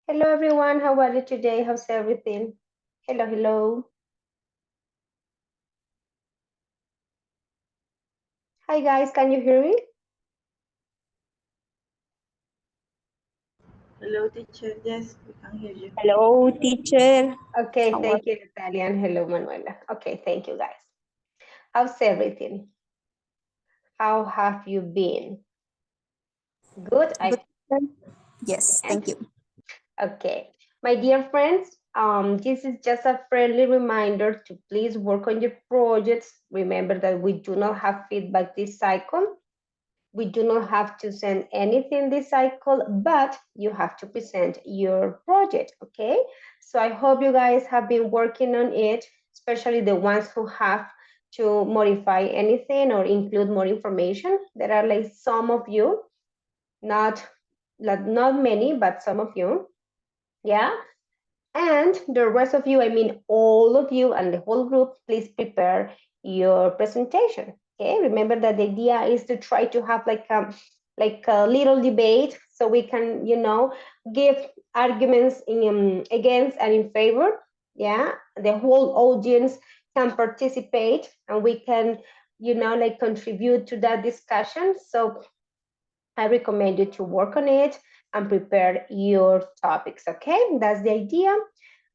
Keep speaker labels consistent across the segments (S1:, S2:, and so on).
S1: Hello everyone, how are you today? How's everything? Hello, hello. Hi guys, can you hear me?
S2: Hello, teacher. Yes, we can hear you.
S3: Hello, teacher.
S1: Okay,
S3: How are
S1: thank you, Natalia, and hello, Manuela. Okay, thank you guys. How's everything? How have you been? Good,
S3: good?
S1: I
S3: Teacher? Yes,
S1: yes.
S3: thank you.
S1: Okay, my dear friends, this is just a friendly reminder to please work on your projects. Remember that we do not have feedback this cycle. We do not have to send anything this cycle, but you have to present your project, okay? So I hope you guys have been working on it, especially the ones who have to modify anything or include more information. There are like some of you, not not many, but some of you, yeah? And the rest of you, I mean all of you and the whole group, please prepare your presentation. Okay, remember that the idea is to try to have like a little debate so we can, give arguments against and in favor. Yeah, the whole audience can participate and we can, like contribute to that discussion. So I recommend you to work on it and prepare your topics. Okay, that's the idea.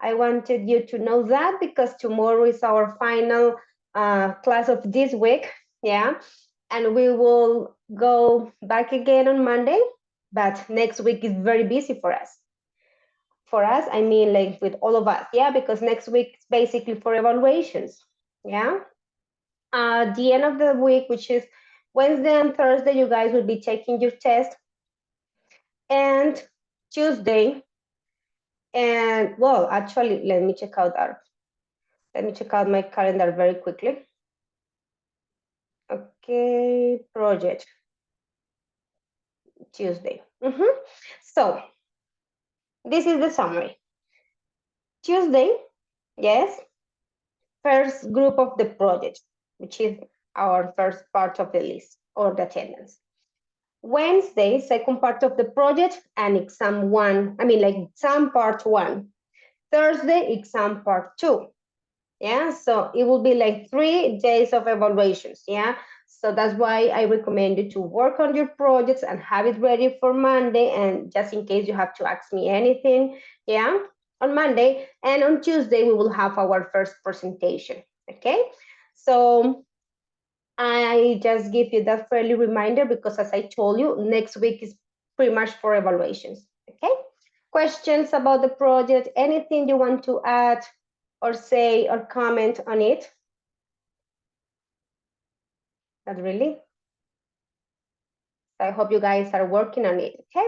S1: I wanted you to know that because tomorrow is our final class of this week. Yeah, and we will go back again on Monday, but next week is very busy for us. For us, I mean, like with all of us, yeah, because next week is basically for evaluations. Yeah, the end of the week, which is Wednesday and Thursday, you guys will be taking your test and Tuesday. And well, actually, let me check out that. Let me check out my calendar very quickly. Okay, project Tuesday. So this is the summary. Tuesday, yes, first group of the project, which is our first part of the list or the attendance. Wednesday, second part of the project and exam one. I mean, like exam part one. Thursday, exam part two. Yeah, so it will be like 3 days of evaluations. Yeah, so that's why I recommend you to work on your projects and have it ready for Monday, and just in case you have to ask me anything, yeah, on Monday. And on Tuesday we will have our first presentation. Okay, so I just give you that friendly reminder because as I told you, next week is pretty much for evaluations. Okay, questions about the project, anything you want to add or say or comment on it? Not really. I hope you guys are working on it. Okay,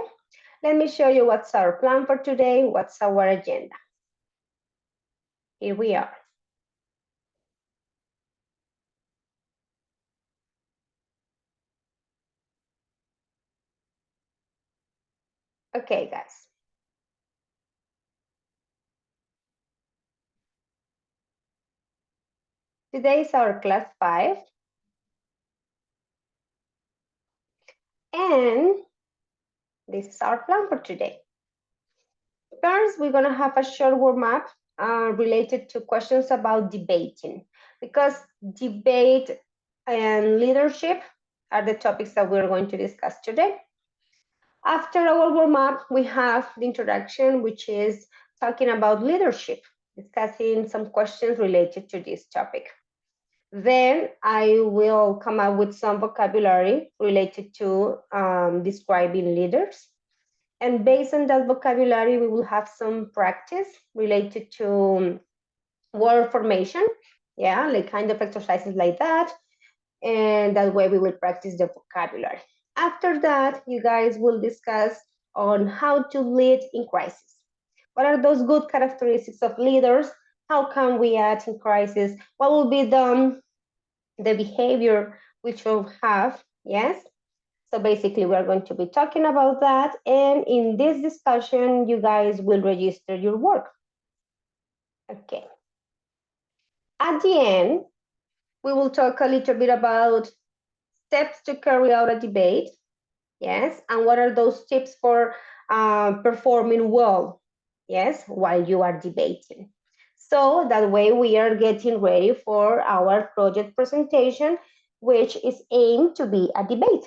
S1: let me show you what's our plan for today, what's our agenda. Here we are. Okay, guys. Today is our class 5. And this is our plan for today. First, we're going to have a short warm-up related to questions about debating, because debate and leadership are the topics that we're going to discuss today. After our warm-up, we have the introduction, which is talking about leadership, discussing some questions related to this topic. Then I will come up with some vocabulary related to describing leaders. And based on that vocabulary, we will have some practice related to word formation. Yeah, like kind of exercises like that. And that way we will practice the vocabulary. After that, you guys will discuss on how to lead in crisis. What are those good characteristics of leaders? How can we act in crisis? What will be the behavior we should have? Yes. So basically, we're going to be talking about that. And in this discussion, you guys will register your work. Okay. At the end, we will talk a little bit about steps to carry out a debate. Yes. And what are those tips for performing well yes, while you are debating. So that way we are getting ready for our project presentation, which is aimed to be a debate.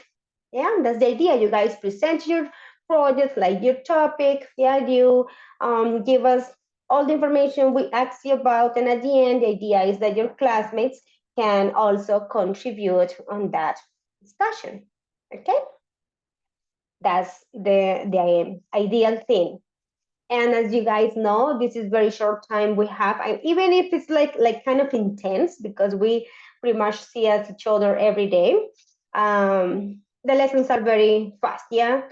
S1: Yeah, that's the idea. You guys present your project, like your topic. Yeah, you give us all the information we asked you about, and at the end, the idea is that your classmates can also contribute on that discussion. Okay, that's the ideal thing. And as you guys know, this is very short time we have, and even if it's like kind of intense because we pretty much see us each other every day, the lessons are very fast. Yeah,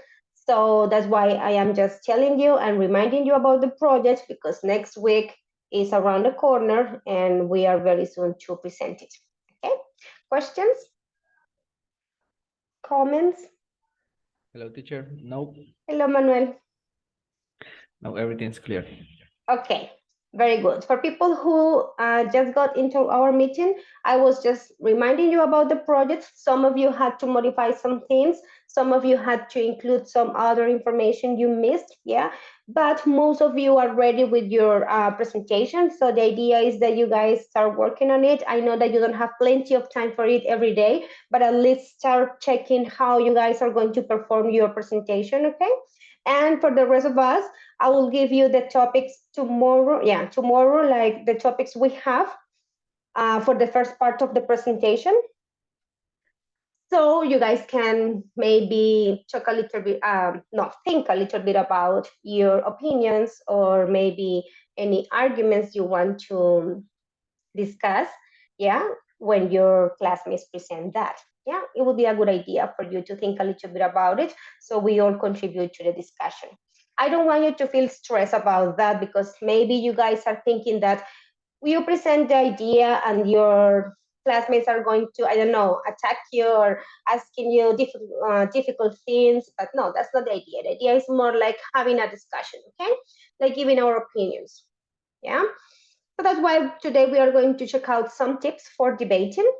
S1: so that's why I am just telling you and reminding you about the project, because next week is around the corner and we are very soon to present it. Okay, questions, comments?
S4: Hello, teacher. No,
S1: Hello, Manuel.
S4: no, everything's clear.
S1: Okay, very good. For people who just got into our meeting, I was just reminding you about the project. Some of you had to modify some things. Some of you had to include some other information you missed, yeah? But most of you are ready with your presentation. So the idea is that you guys start working on it. I know that you don't have plenty of time for it every day, but at least start checking how you guys are going to perform your presentation, okay? And for the rest of us, I will give you the topics tomorrow. Yeah, tomorrow, like the topics we have for the first part of the presentation. So you guys can maybe talk a little bit, no, think a little bit about your opinions or maybe any arguments you want to discuss. Yeah, when your classmates present that. Yeah, it would be a good idea for you to think a little bit about it so we all contribute to the discussion. I don't want you to feel stressed about that because maybe you guys are thinking that you present the idea and your classmates are going to, I don't know, attack you or asking you difficult things. But no, that's not the idea. The idea is more like having a discussion, okay? Like giving our opinions. Yeah. So that's why today we are going to check out some tips for debating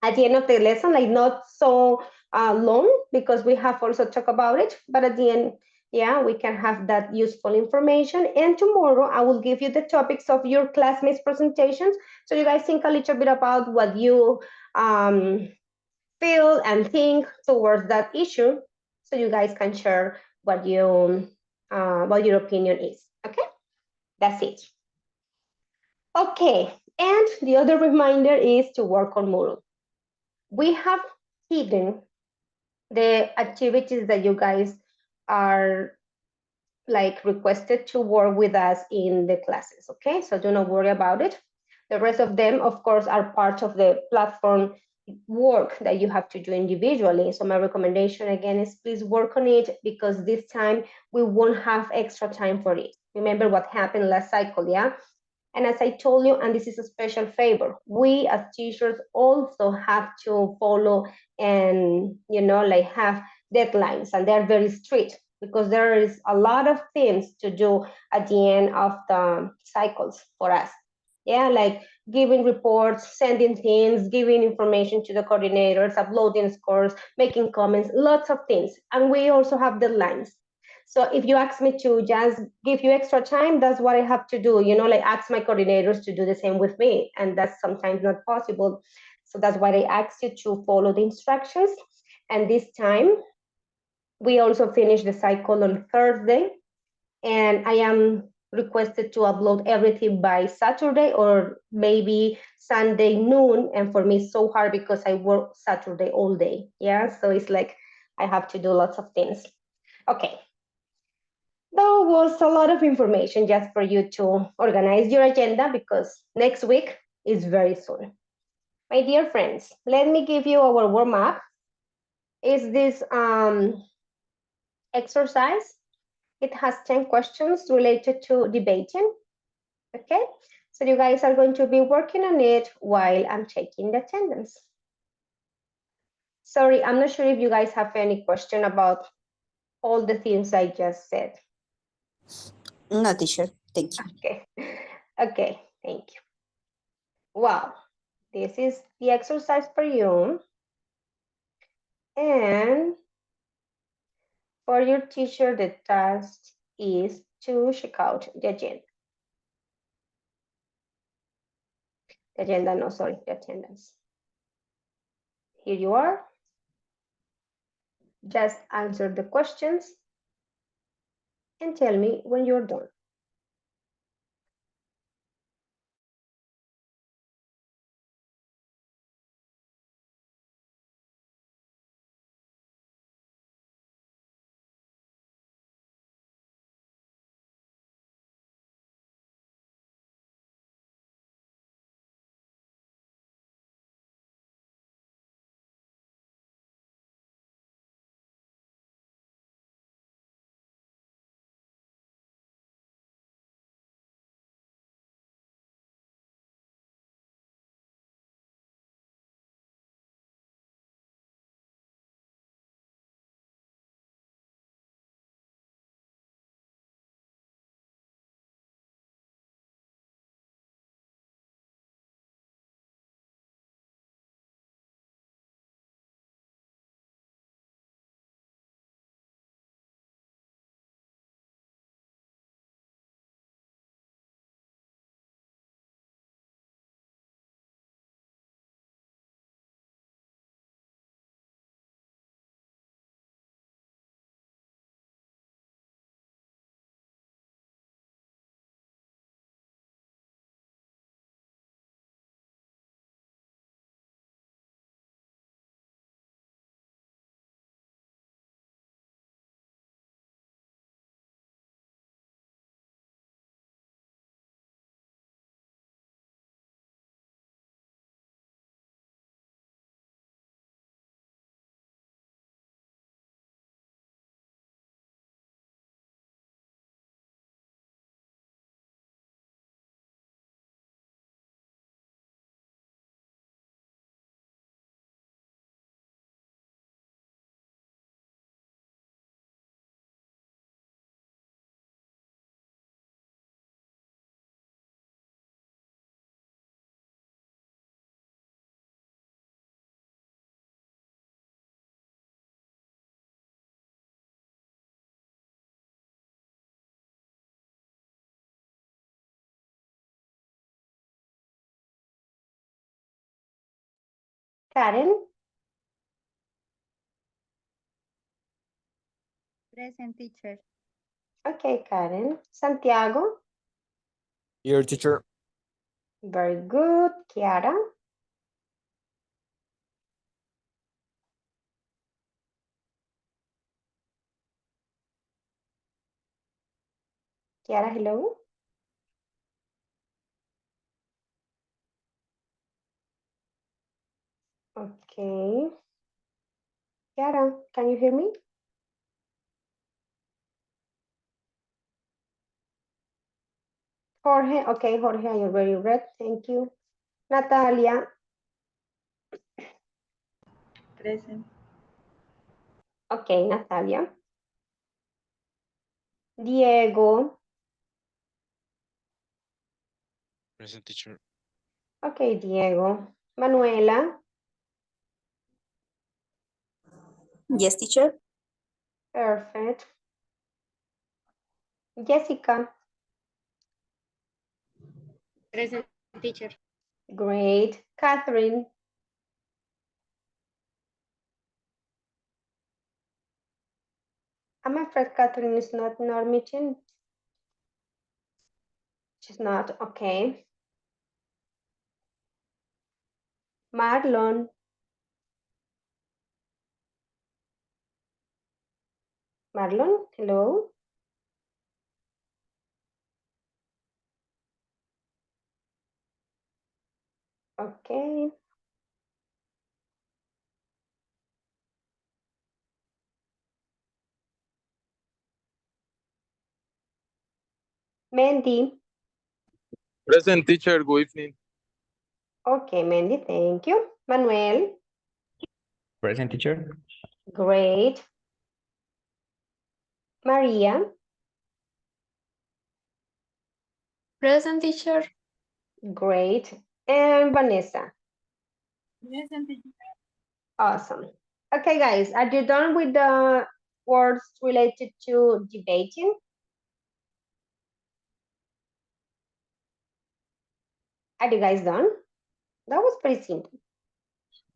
S1: at the end of the lesson, like not so long because we have also talked about it, but at the end, yeah, we can have that useful information. And tomorrow I will give you the topics of your classmates' presentations. So you guys think a little bit about what you feel and think towards that issue. So you guys can share what your opinion is. Okay, that's it. Okay, and the other reminder is to work on Moodle. We have hidden the activities that you guys are like requested to work with us in the classes, okay? So do not worry about it. The rest of them, of course, are part of the platform work that you have to do individually. So my recommendation again is please work on it because this time we won't have extra time for it. Remember what happened last cycle, yeah? And as I told you, and this is a special favor, we as teachers also have to follow and, like have deadlines, and they're very strict because there is a lot of things to do at the end of the cycles for us. Yeah, like giving reports, sending things, giving information to the coordinators, uploading scores, making comments, lots of things. And we also have deadlines. So if you ask me to just give you extra time, that's what I have to do, like ask my coordinators to do the same with me. And that's sometimes not possible. So that's why I asked you to follow the instructions. And this time, we also finish the cycle on Thursday. And I am requested to upload everything by Saturday or maybe Sunday noon. And for me, it's so hard because I work Saturday all day. Yeah, so it's like I have to do lots of things. Okay, that was a lot of information just for you to organize your agenda because next week is very soon. My dear friends, let me give you our warm up. Is this exercise? It has 10 questions related to debating. Okay, so you guys are going to be working on it while I'm taking the attendance. Sorry, I'm not sure if you guys have any question about all the things I just said.
S3: No, teacher. Thank you.
S1: Okay, okay, thank you. Wow, this is the exercise for you. And for your teacher, the task is to check out the agenda. The agenda, no, sorry, the attendance. Here you are. Just answer the questions and tell me when you're done. Karen,
S5: Present, teacher.
S1: okay, Karen. Santiago,
S6: Here, teacher.
S1: very good. Kiara, Kiara, hello. Okay. Kiara, can you hear me? Jorge, okay, Jorge, I already read. Thank you. Natalia,
S2: Present.
S1: okay, Natalia. Diego,
S6: Present, teacher.
S1: okay, Diego. Manuela,
S3: Yes, teacher.
S1: perfect. Jessica,
S5: Present, teacher.
S1: great. Catherine, I'm afraid Catherine is not in our meeting. She's not, okay. Marlon, Marlon, hello. Okay. Mandy,
S6: Present, teacher. Good evening.
S1: okay, Mandy, thank you. Manuel,
S4: Present, teacher.
S1: great. Maria,
S5: Present, teacher.
S1: great. And Vanessa,
S5: Present, teacher.
S1: awesome. Okay, guys, are you done with the words related to debating? Are you guys done? That was pretty simple.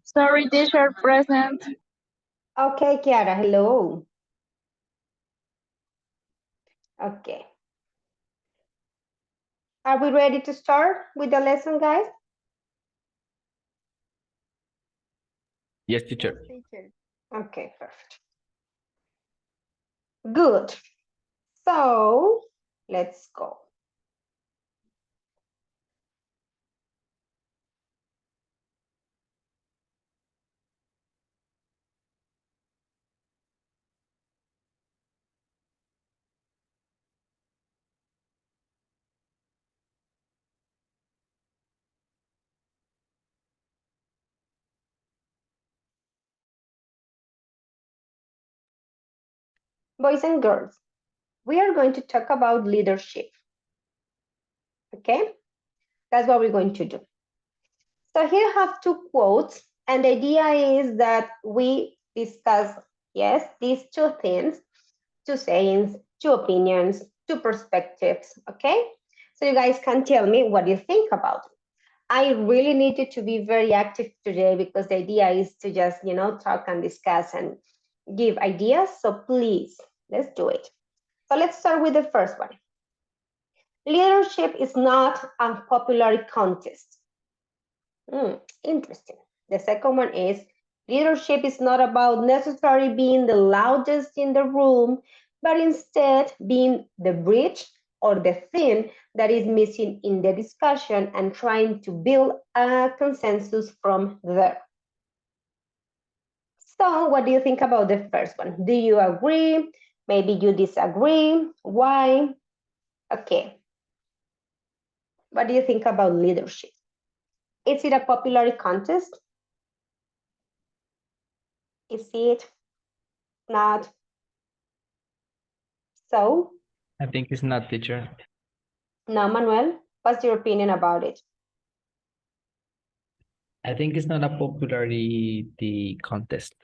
S2: Sorry, teacher, present.
S1: Okay, Kiara, hello. Okay. Are we ready to start with the lesson, guys?
S4: Yes,
S5: Yes,
S4: teacher.
S5: teacher.
S1: Okay, perfect. Good. So let's go. Boys and girls, we are going to talk about leadership. Okay, that's what we're going to do. So here I have two quotes, and the idea is that we discuss, yes, these two things, two sayings, two opinions, two perspectives, okay? So you guys can tell me what you think about it. I really need you to be very active today because the idea is to just, talk and discuss and give ideas. So please, let's do it. So let's start with the first one. Leadership is not a popularity contest. Interesting. The second one is leadership is not about necessarily being the loudest in the room, but instead being the bridge or the thing that is missing in the discussion and trying to build a consensus from there. So, what do you think about the first one? Do you agree? Maybe you disagree. Why? Okay. What do you think about leadership? Is it a popularity contest? Is it not? So,
S4: I think it's not, teacher.
S1: now, Manuel, what's your opinion about it?
S4: I think it's not a popularity contest.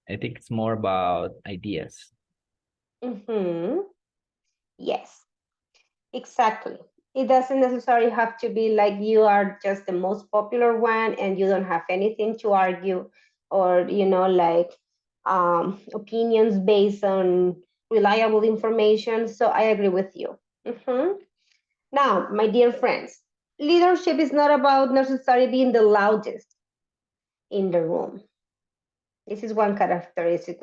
S4: I think it's more about ideas.
S1: Yes, exactly. It doesn't necessarily have to be like you are just the most popular one and you don't have anything to argue or, opinions based on reliable information. So I agree with you. Now, my dear friends, leadership is not about necessarily being the loudest in the room. This is one characteristic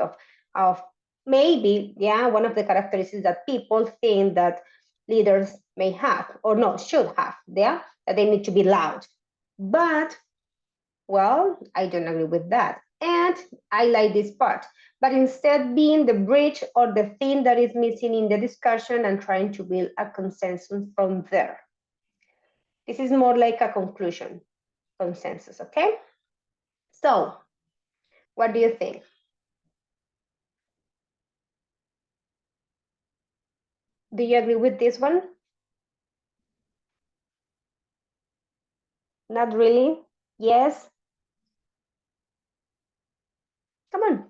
S1: of maybe, yeah, one of the characteristics that people think that leaders may have or no, should have, yeah, that they need to be loud. But, well, I don't agree with that. And I like this part. But instead, being the bridge or the thing that is missing in the discussion and trying to build a consensus from there. This is more like a conclusion, consensus, okay? So, what do you think? Do you agree with this one? Not really? Yes? Come on.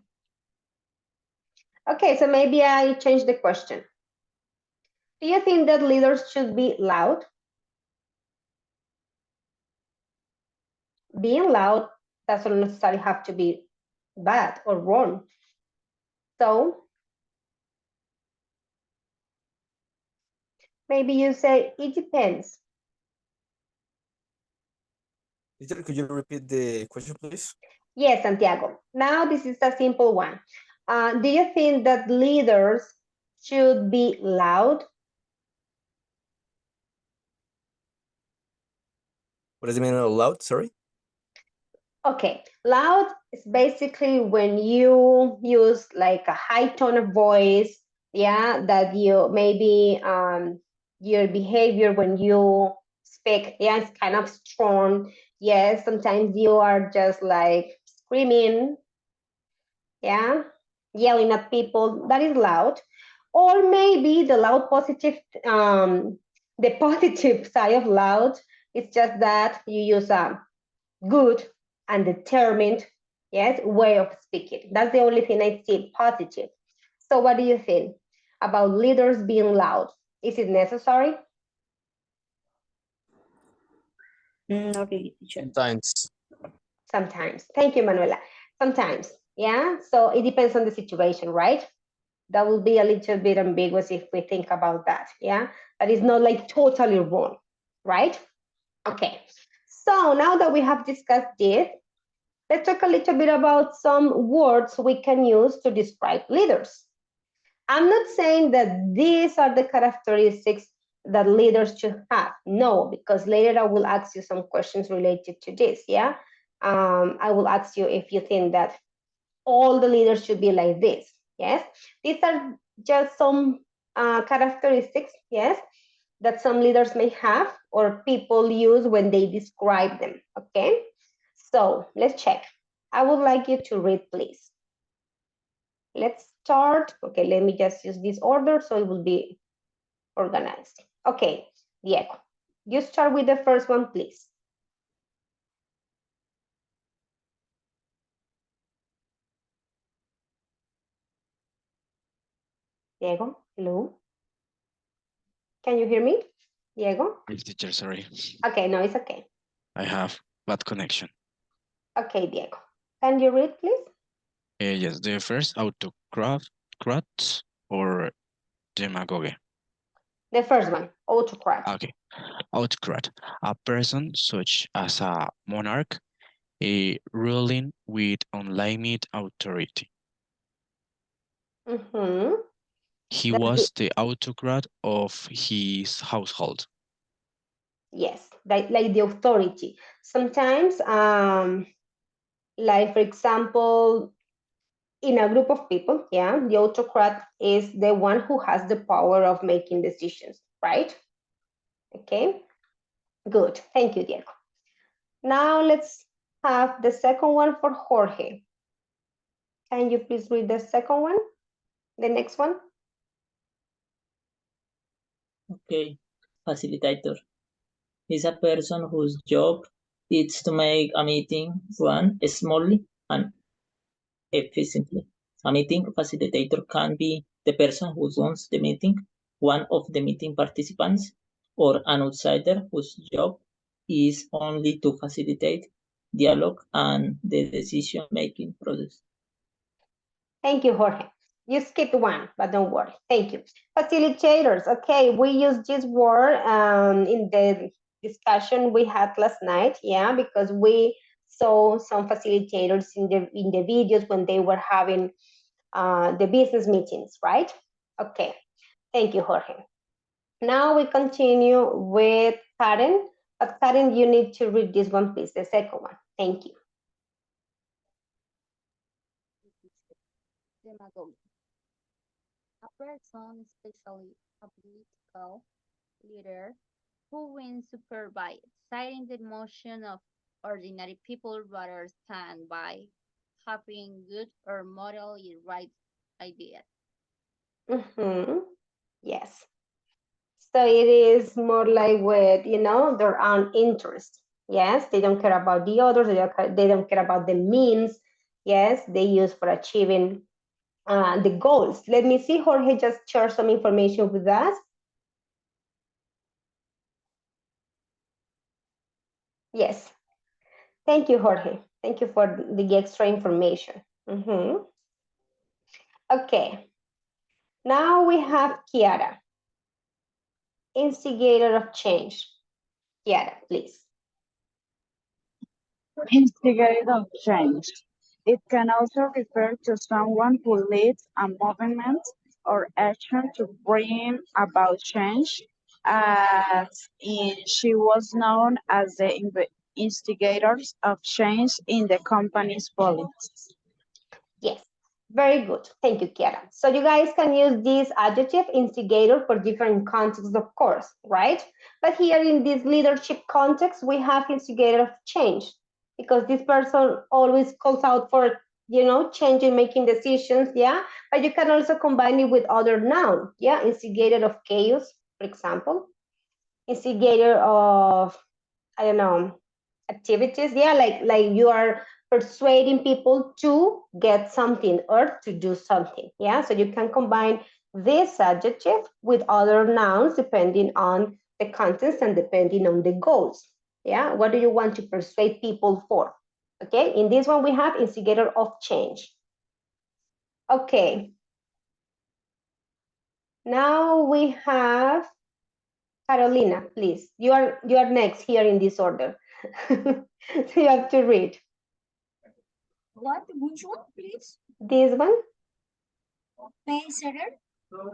S1: Okay, so maybe I change the question. Do you think that leaders should be loud? Being loud doesn't necessarily have to be bad or wrong. So maybe you say it depends.
S6: Teacher, could you repeat the question, please?
S1: Yes, Santiago. Now this is a simple one. Do you think that leaders should be loud?
S6: What does it mean loud? Sorry.
S1: Okay, loud is basically when you use like a high tone of voice, yeah, that you maybe your behavior when you speak, yeah, it's kind of strong. Yes, sometimes you are just like screaming, yeah, yelling at people. That is loud. Or maybe the loud positive, the positive side of loud is just that you use a good and determined, yes, way of speaking. That's the only thing I see positive. So what do you think about leaders being loud? Is it necessary?
S3: Not really, teacher.
S6: Sometimes.
S1: Sometimes. Thank you, Manuela. Sometimes. Yeah. So it depends on the situation, right? That will be a little bit ambiguous if we think about that. Yeah. But it's not like totally wrong, right? Okay. So now that we have discussed this, let's talk a little bit about some words we can use to describe leaders. I'm not saying that these are the characteristics that leaders should have. No, because later I will ask you some questions related to this. Yeah. I will ask you if you think that all the leaders should be like this. Yes. These are just some characteristics, yes, that some leaders may have or people use when they describe them. Okay. So let's check. I would like you to read, please. Let's start. Okay, let me just use this order so it will be organized. Okay, Diego, you start with the first one, please. Diego, hello. Can you hear me, Diego?
S7: Yes, teacher, sorry.
S1: Okay, no, it's okay.
S7: I have bad connection.
S1: Okay, Diego. Can you read, please?
S7: Yes, the first autocrat or demagogue.
S1: The first one, autocrat.
S7: Okay, autocrat, a person such as a monarch, a ruling with unlimited authority.
S1: Mm-hmm.
S7: He was the autocrat of his household.
S1: Yes, like the authority. Sometimes, like for example, in a group of people, yeah, the autocrat is the one who has the power of making decisions, right? Okay, good. Thank you, Diego. Now let's have the second one for Jorge. Can you please read the second one? The next one?
S8: Okay, facilitator is a person whose job is to make a meeting run smoothly and efficiently. A meeting facilitator can be the person who runs the meeting, one of the meeting participants, or an outsider whose job is only to facilitate dialogue and the decision-making process.
S1: Thank you, Jorge. You skipped one, but don't worry. Thank you. Facilitators. Okay, we used this word in the discussion we had last night. Yeah, because we saw some facilitators in the videos when they were having the business meetings, right? Okay. Thank you, Jorge. Now we continue with Karen. But Karen, you need to read this one, please, the second one. Thank you.
S5: Demagogue. A person, especially a political leader, who wins super by exciting the emotion of ordinary people rather than by having good or morally right ideas.
S1: Mm-hmm. Yes. So it is more like with, their own interest. Yes, they don't care about the others. They don't care about the means. Yes, they use for achieving the goals. Let me see. Jorge just shared some information with us. Yes. Thank you, Jorge. Thank you for the extra information. Mm-hmm. Okay. Now we have Kiara, instigator of change. Kiara, please.
S2: Instigator of change. It can also refer to someone who leads a movement or action to bring about change, as she was known as the instigators of change in the company's politics.
S1: Yes, very good. Thank you, Kiara. So you guys can use this adjective instigator for different contexts, of course, right? But here in this leadership context, we have instigator of change because this person always calls out for, changing, making decisions, yeah? But you can also combine it with other noun, yeah? Instigator of chaos, for example. Instigator of, I don't know, activities, yeah, like you are persuading people to get something or to do something, yeah. So you can combine this adjective with other nouns depending on the context and depending on the goals. Yeah, what do you want to persuade people for? Okay, in this one we have instigator of change. Okay, now we have Carolina, please. You are next here in this order. So you have to read
S9: What? Which one, please?
S1: this one.
S9: Pacer,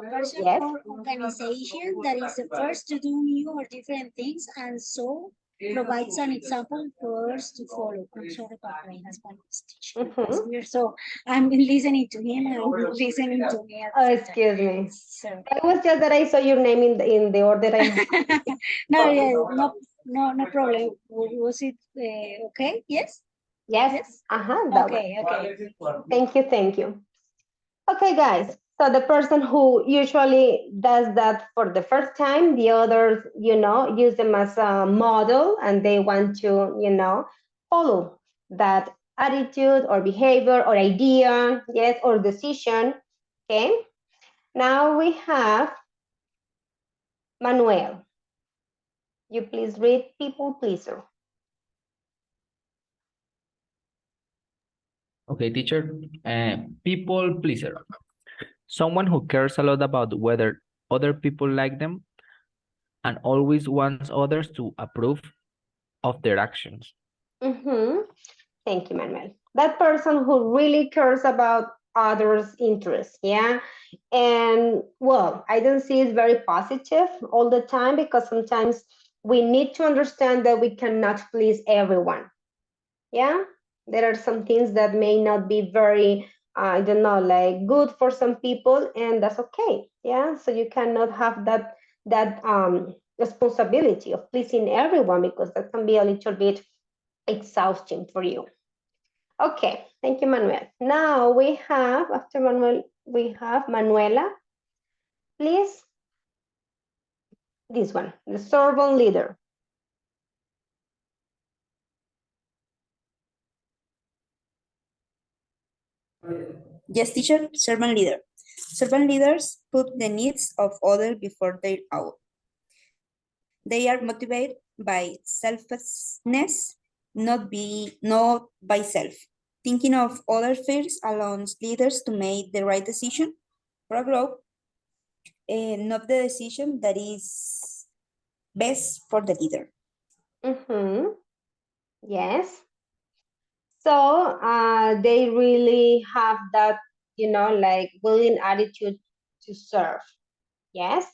S9: person
S1: Yes.
S9: or organization that is the first to do new or different things and so provides an example for us to follow. I'm sorry about my Spanish teacher. It's
S1: Mhm.
S9: weird. So I'm listening to him and listening to me at
S1: Oh,
S9: the same time.
S1: excuse me.
S9: So
S1: It was just that I saw your name in the order I have.
S9: no, yeah, no problem. Was it okay? Yes.
S1: Yes.
S9: Yes.
S1: That one.
S9: Okay. Okay.
S1: Thank you. Okay, guys. So the person who usually does that for the first time, the others, use them as a model and they want to, follow that attitude or behavior or idea, yes, or decision. Okay. Now we have Manuel. You please read people pleaser.
S4: Okay, teacher. People pleaser. Someone who cares a lot about whether other people like them and always wants others to approve of their actions.
S1: Mm-hmm. Thank you, Manuel. That person who really cares about others' interests, yeah. And well, I don't see it very positive all the time because sometimes we need to understand that we cannot please everyone. Yeah, there are some things that may not be very, I don't know, like good for some people, and that's okay. Yeah, so you cannot have that responsibility of pleasing everyone because that can be a little bit exhausting for you. Okay, thank you, Manuel. Now we have, after Manuel, we have Manuela. Please, this one, the servant leader.
S3: Yes, teacher, servant leader. Servant leaders put the needs of others before their own. They are motivated by selflessness, not by self. Thinking of other first allows leaders to make the right decision for a group, and not the decision that is best for the leader.
S1: Mm-hmm. Yes. So they really have that, like willing attitude to serve. Yes.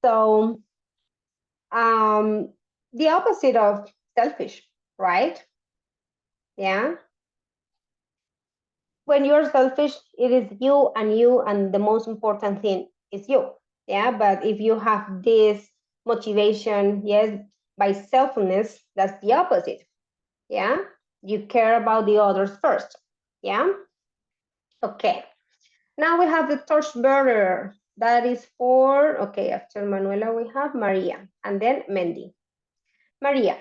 S1: So the opposite of selfish, right? Yeah. When you're selfish, it is you, and the most important thing is you. Yeah. But if you have this motivation, yes, by selflessness, that's the opposite. Yeah. You care about the others first. Yeah. Okay. Now we have the torchbearer. That is for, okay, after Manuela, we have Maria and then Mendy. Maria.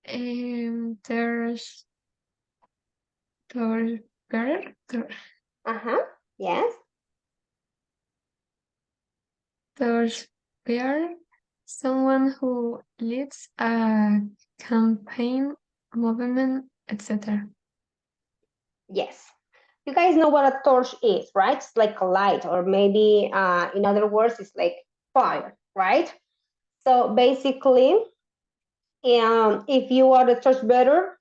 S10: There's torchbearer.
S1: Uh-huh. Yes.
S10: Torchbearer, someone who leads a campaign, movement, etc.
S1: Yes. You guys know what a torch is, right? It's like a light, or maybe in other words, it's like fire, right? So basically, if you are the torchbearer,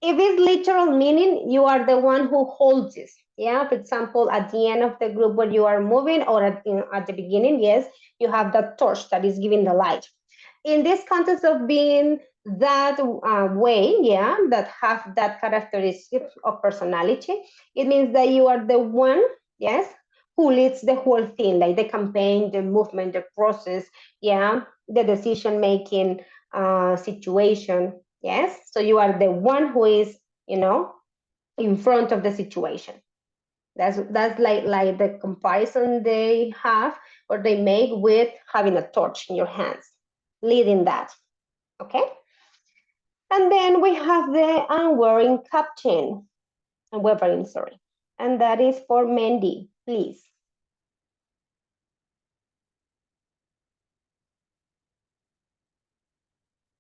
S1: if it's literal meaning, you are the one who holds this. Yeah, for example, at the end of the group where you are moving, or at the beginning, yes, you have that torch that is giving the light. In this context of being that way, yeah, that have that characteristic of personality, it means that you are the one, yes, who leads the whole thing, like the campaign, the movement, the process, yeah, the decision making situation, yes. So you are the one who is, in front of the situation. That's like the comparison they have or they make with having a torch in your hands, leading that. Okay. And then we have the unwearing captain, unwavering, sorry. And that is for Mandy, please.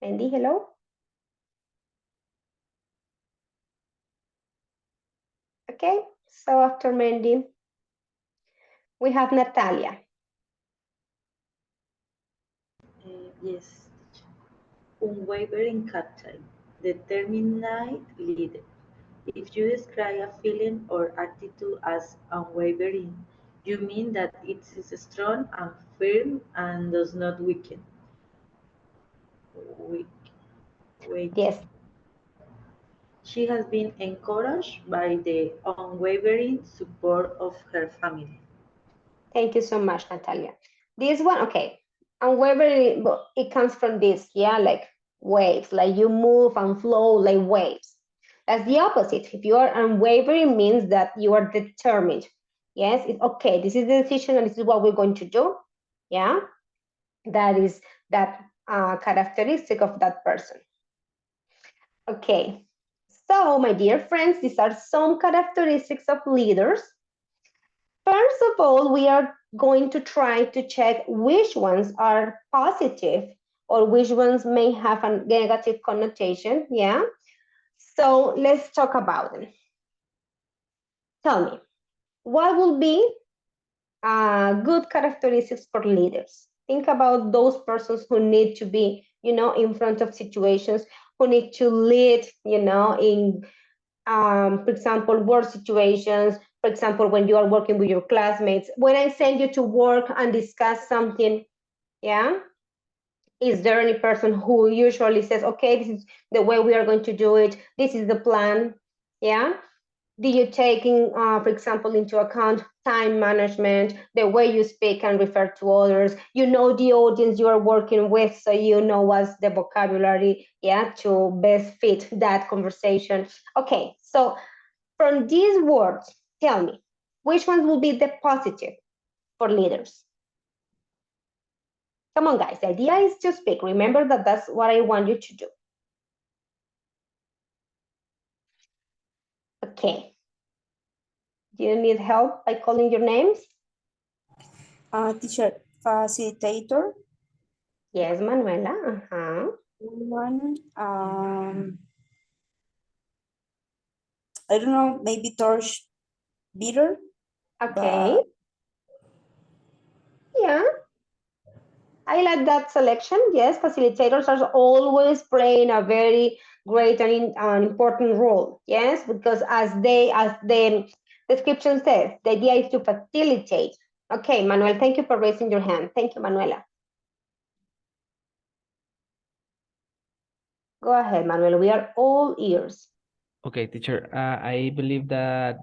S1: Mandy, hello. Okay, so after Mandy, we have Natalia.
S11: Yes. Unwavering captain, determined leader. If you describe a feeling or attitude as unwavering, you mean that it is strong and firm and does not weaken. Weak,
S1: Yes.
S11: She has been encouraged by the unwavering support of her family.
S1: Thank you so much, Natalia. This one, okay. Unwavering, it comes from this, yeah, like waves, like you move and flow like waves. That's the opposite. If you are unwavering, means that you are determined. Yes, it's okay. This is the decision, and this is what we're going to do. Yeah, that is that characteristic of that person. Okay, so my dear friends, these are some characteristics of leaders. First of all, we are going to try to check which ones are positive or which ones may have a negative connotation. Yeah. So let's talk about them. Tell me, what will be good characteristics for leaders? Think about those persons who need to be, in front of situations, who need to lead, in for example, work situations, for example, when you are working with your classmates, when I send you to work and discuss something, yeah, is there any person who usually says, okay, this is the way we are going to do it, this is the plan, yeah? Do you take for example, into account time management, the way you speak and refer to others? You know the audience you are working with, so you know what's the vocabulary, yeah, to best fit that conversation. Okay, so from these words, tell me, which ones will be the positive for leaders? Come on, guys, the idea is to speak. Remember that that's what I want you to do. Okay. Do you need help by calling your names?
S3: Teacher, facilitator.
S1: Yes, Manuela.
S3: One, I don't know, maybe torch beater.
S1: Okay. Yeah. I like that selection. Yes, facilitators are always playing a very great and important role. Yes, because as the description says, the idea is to facilitate. Okay, Manuel, thank you for raising your hand. Thank you, Manuela. Go ahead, Manuel. We are all ears.
S4: Okay, teacher. I believe that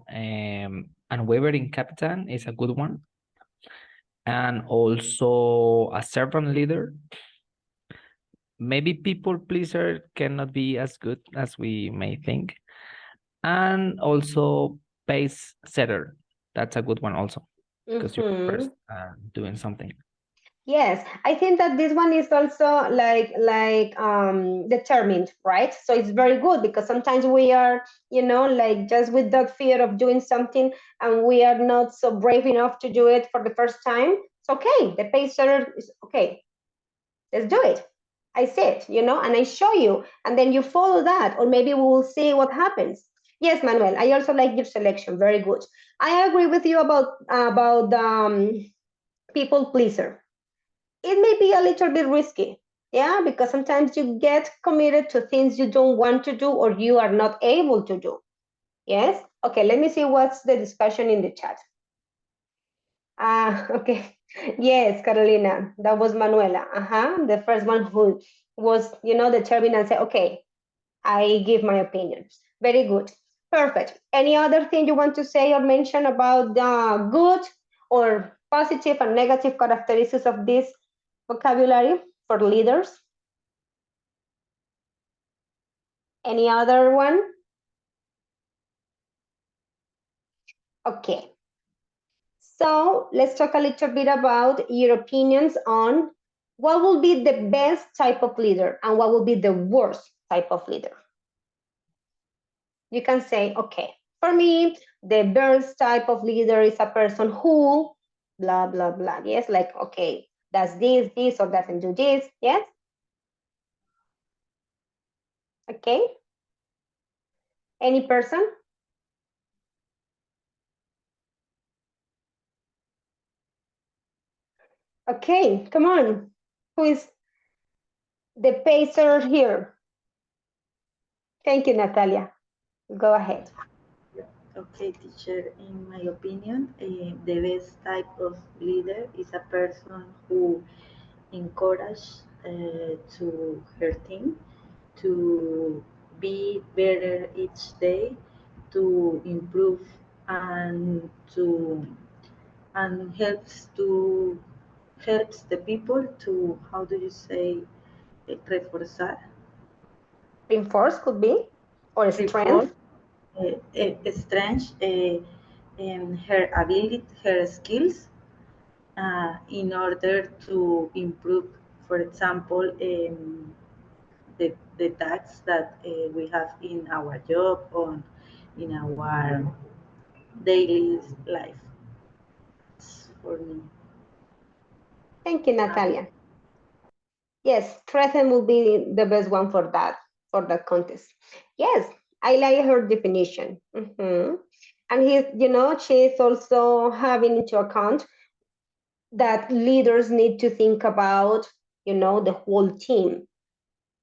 S4: unwavering captain is a good one. And also a servant leader. Maybe people pleaser cannot be as good as we may think. And also pace setter. That's a good one also. Because you're first doing something.
S1: Yes, I think that this one is also like determined, right? So it's very good because sometimes we are, like just with that fear of doing something and we are not so brave enough to do it for the first time. It's okay. The pacer is okay. Let's do it. I said, and I show you, and then you follow that, or maybe we will see what happens. Yes, Manuel, I also like your selection. Very good. I agree with you about people pleaser. It may be a little bit risky, yeah, because sometimes you get committed to things you don't want to do or you are not able to do. Yes. Okay, let me see what's the discussion in the chat. Okay. Yes, Carolina, that was Manuela. The first one who was, determined and said, okay, I give my opinion. Very good. Perfect. Any other thing you want to say or mention about the good or positive and negative characteristics of this vocabulary for leaders? Any other one? Okay. So let's talk a little bit about your opinions on what will be the best type of leader and what will be the worst type of leader. You can say, okay, for me, the best type of leader is a person who, blah, blah, blah. Yes, like, okay, does this, or doesn't do this. Yes? Okay. Any person? Okay, come on. Who is the pacer here? Thank you, Natalia. Go ahead.
S11: Okay, teacher, in my opinion, the best type of leader is a person who encourages to her team to be better each day, to improve and to and helps the people to, how do you say, reforzar,
S1: Reinforce could be, or
S11: reinforce
S1: strength.
S11: strength her ability, her skills in order to improve, for example, the tasks that we have in our job or in our daily life. For me.
S1: Thank you, Natalia. Yes, strengthen will be the best one for that contest. Yes, I like her definition. And she's also having into account that leaders need to think about, the whole team.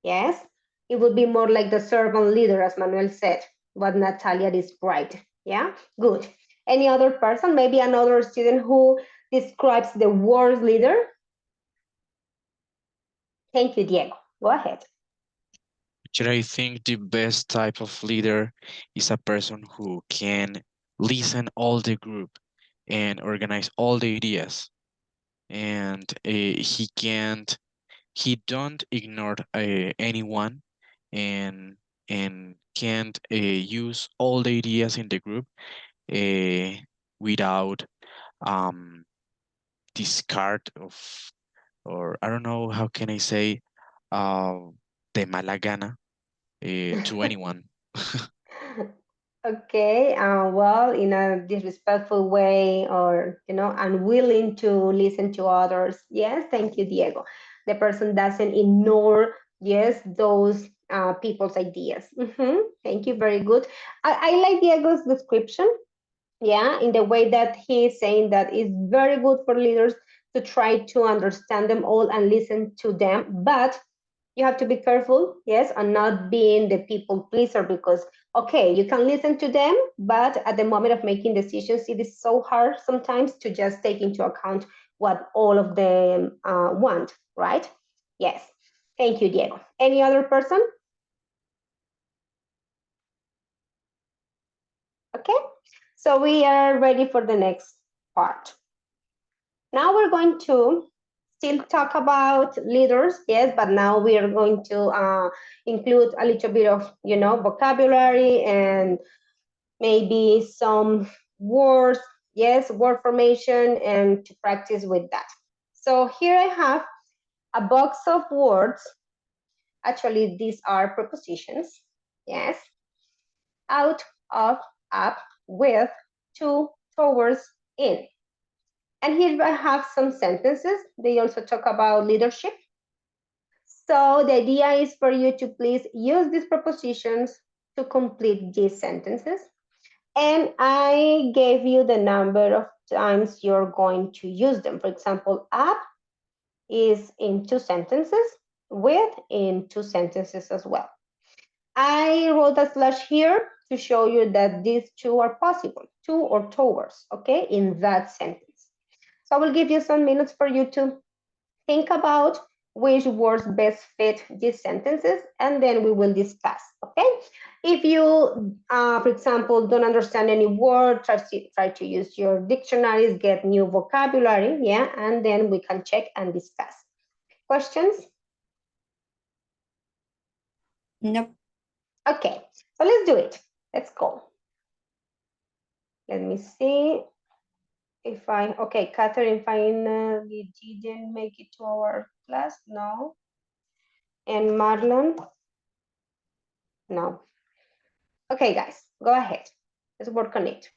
S1: Yes, it would be more like the servant leader, as Manuel said, what Natalia described. Yeah, good. Any other person, maybe another student who describes the worst leader? Thank you, Diego. Go ahead.
S7: I think the best type of leader is a person who can listen all the group and organize all the ideas, and he don't ignore anyone, and can't use all the ideas in the group without um discard of, or I don't know how can I say, uh de mala gana to anyone.
S1: Okay, well, in a disrespectful way, or unwilling to listen to others. Yes, thank you, Diego. The person doesn't ignore, yes, those people's ideas. Thank you, very good. I like Diego's description. Yeah, in the way that he's saying that it's very good for leaders to try to understand them all and listen to them, but you have to be careful, yes, on not being the people pleaser, because okay, you can listen to them, but at the moment of making decisions, it is so hard sometimes to just take into account what all of them want, right? Yes. Thank you, Diego. Any other person? Okay, so we are ready for the next part. Now we're going to still talk about leaders, yes, but now we are going to include a little bit of, vocabulary and maybe some words, yes, word formation, and to practice with that. So here I have a box of words. Actually, these are prepositions, yes. Out, of, up, with, to, towards, in. And here I have some sentences. They also talk about leadership. So the idea is for you to please use these prepositions to complete these sentences. And I gave you the number of times you're going to use them. For example, up is in 2 sentences, with in 2 sentences as well. I wrote a slash here to show you that these 2 are possible, to or towards, okay, in that sentence. So I will give you some minutes for you to think about which words best fit these sentences, and then we will discuss, okay? If you, for example, don't understand any word, try to use your dictionaries, get new vocabulary, yeah, and then we can check and discuss. Questions?
S3: No.
S1: Okay, so let's do it. Let's go. Let me see if okay, Catherine, finally didn't make it to our class, no. And Marlon, no. Okay, guys, go ahead. Let's work on it.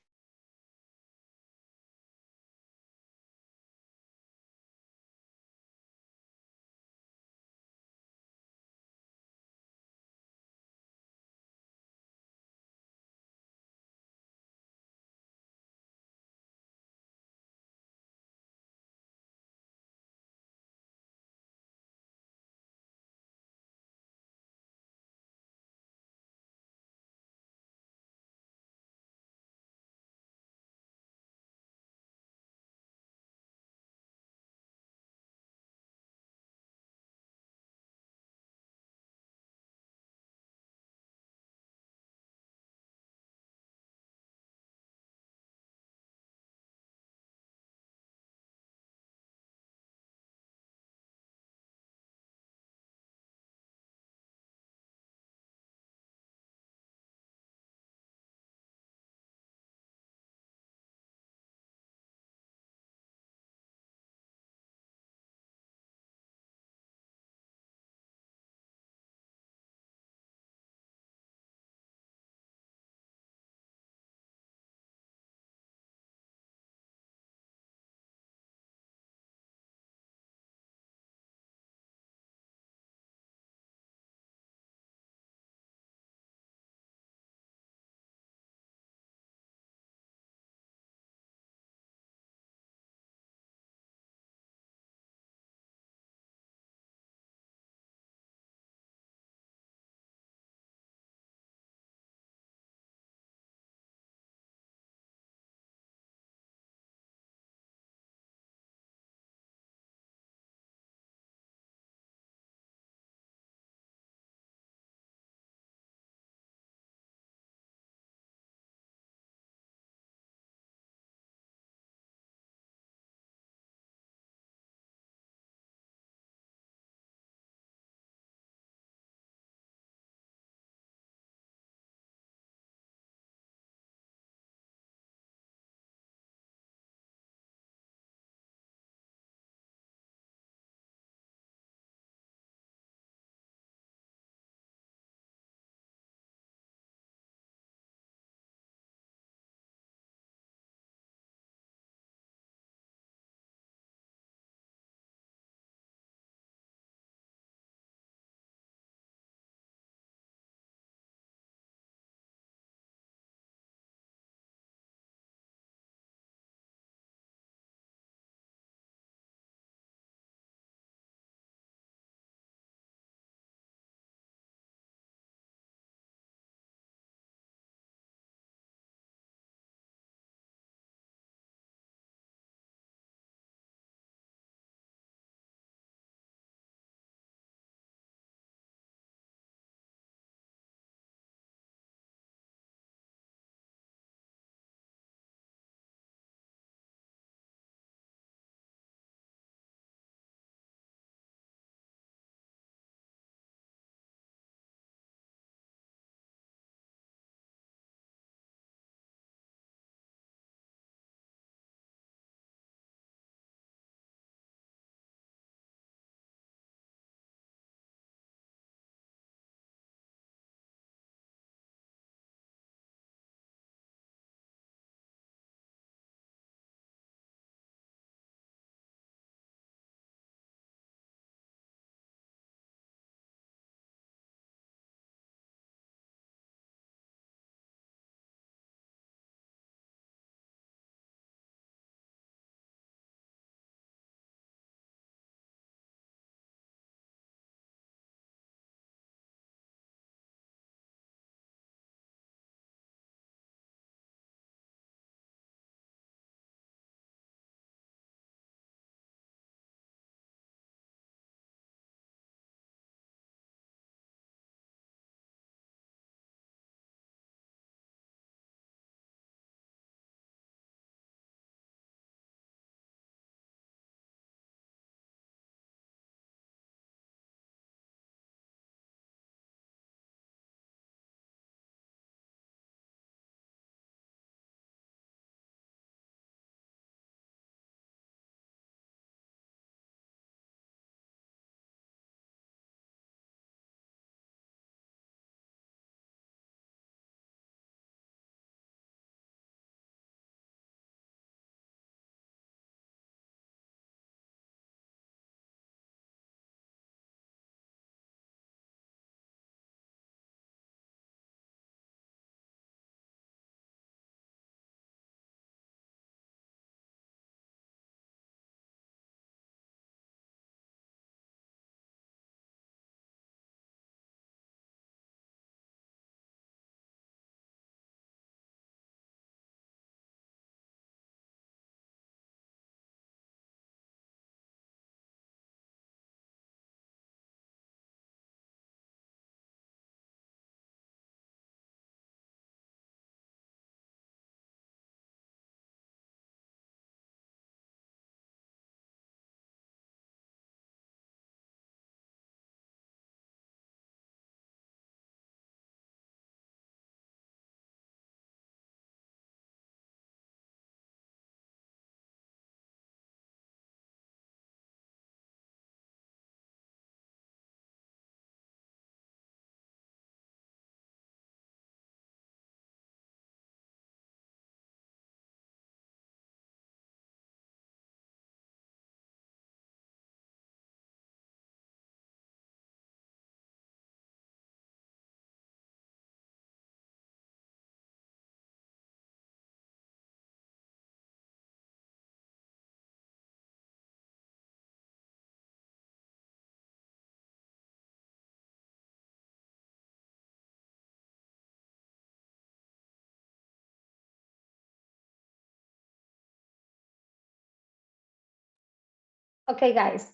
S1: Okay, guys,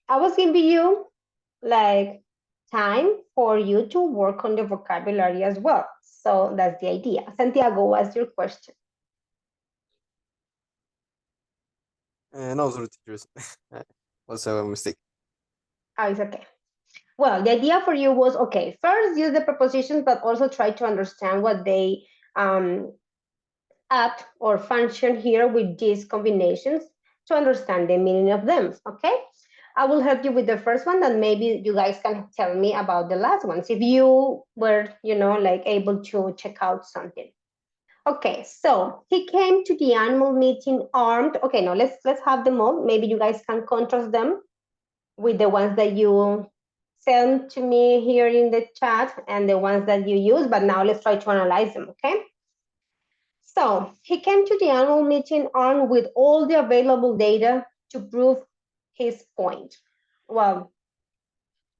S1: I was giving you like time for you to work on the vocabulary as well. So that's the idea. Santiago, what's your question?
S6: No, sorry, teachers. Was a mistake.
S1: Oh, it's okay. Well, the idea for you was, okay, first use the prepositions, but also try to understand what they act or function here with these combinations to understand the meaning of them, okay? I will help you with the first one, and maybe you guys can tell me about the last ones if you were, like able to check out something. Okay, so he came to the animal meeting armed. Okay, now let's have them all. Maybe you guys can contrast them with the ones that you sent to me here in the chat and the ones that you use, but now let's try to analyze them, okay? So he came to the annual meeting armed with all the available data to prove his point. Well,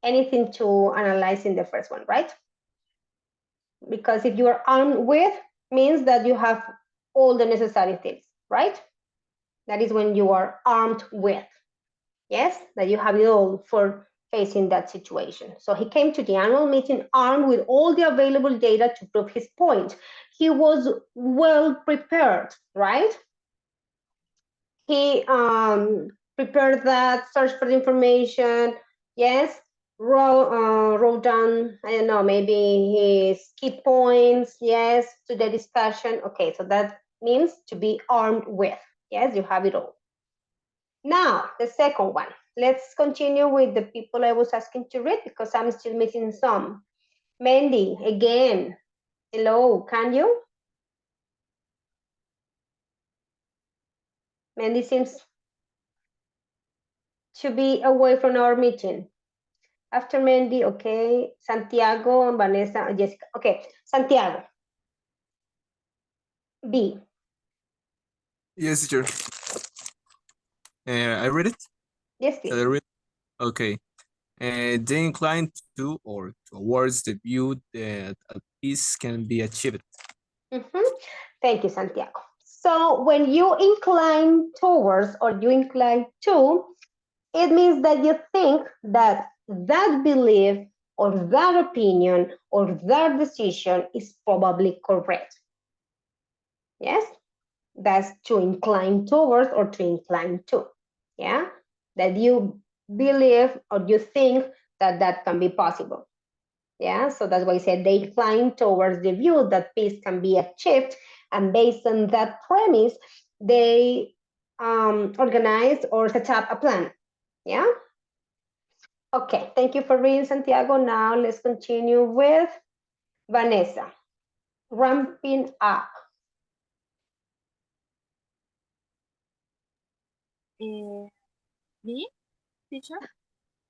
S1: anything to analyze in the first one, right? Because if you are armed with, means that you have all the necessary things, right? That is when you are armed with. Yes, that you have it all for facing that situation. So he came to the annual meeting armed with all the available data to prove his point. He was well prepared, right? He prepared that, searched for information, yes, wrote down, I don't know, maybe his key points, yes, to the discussion. Okay, so that means to be armed with, yes, you have it all. Now, the second one. Let's continue with the people I was asking to read because I'm still missing some. Mandy, again, hello, can you? Mandy seems to be away from our meeting. After Mandy, okay, Santiago, Vanessa, Jessica. Okay, Santiago. B.
S6: Yes, teacher. I read it.
S1: Yes,
S6: Shall I
S1: please.
S6: read? Okay. They incline to or towards the view that a peace can be achieved.
S1: Thank you, Santiago. So when you incline towards or you incline to, it means that you think that that belief or that opinion or that decision is probably correct. Yes, that's to incline towards or to incline to. Yeah, that you believe or you think that that can be possible. Yeah, so that's why I said they incline towards the view that peace can be achieved, and based on that premise, they organize or set up a plan. Yeah. Okay, thank you for reading, Santiago. Now let's continue with Vanessa. Ramping up.
S2: Me, teacher,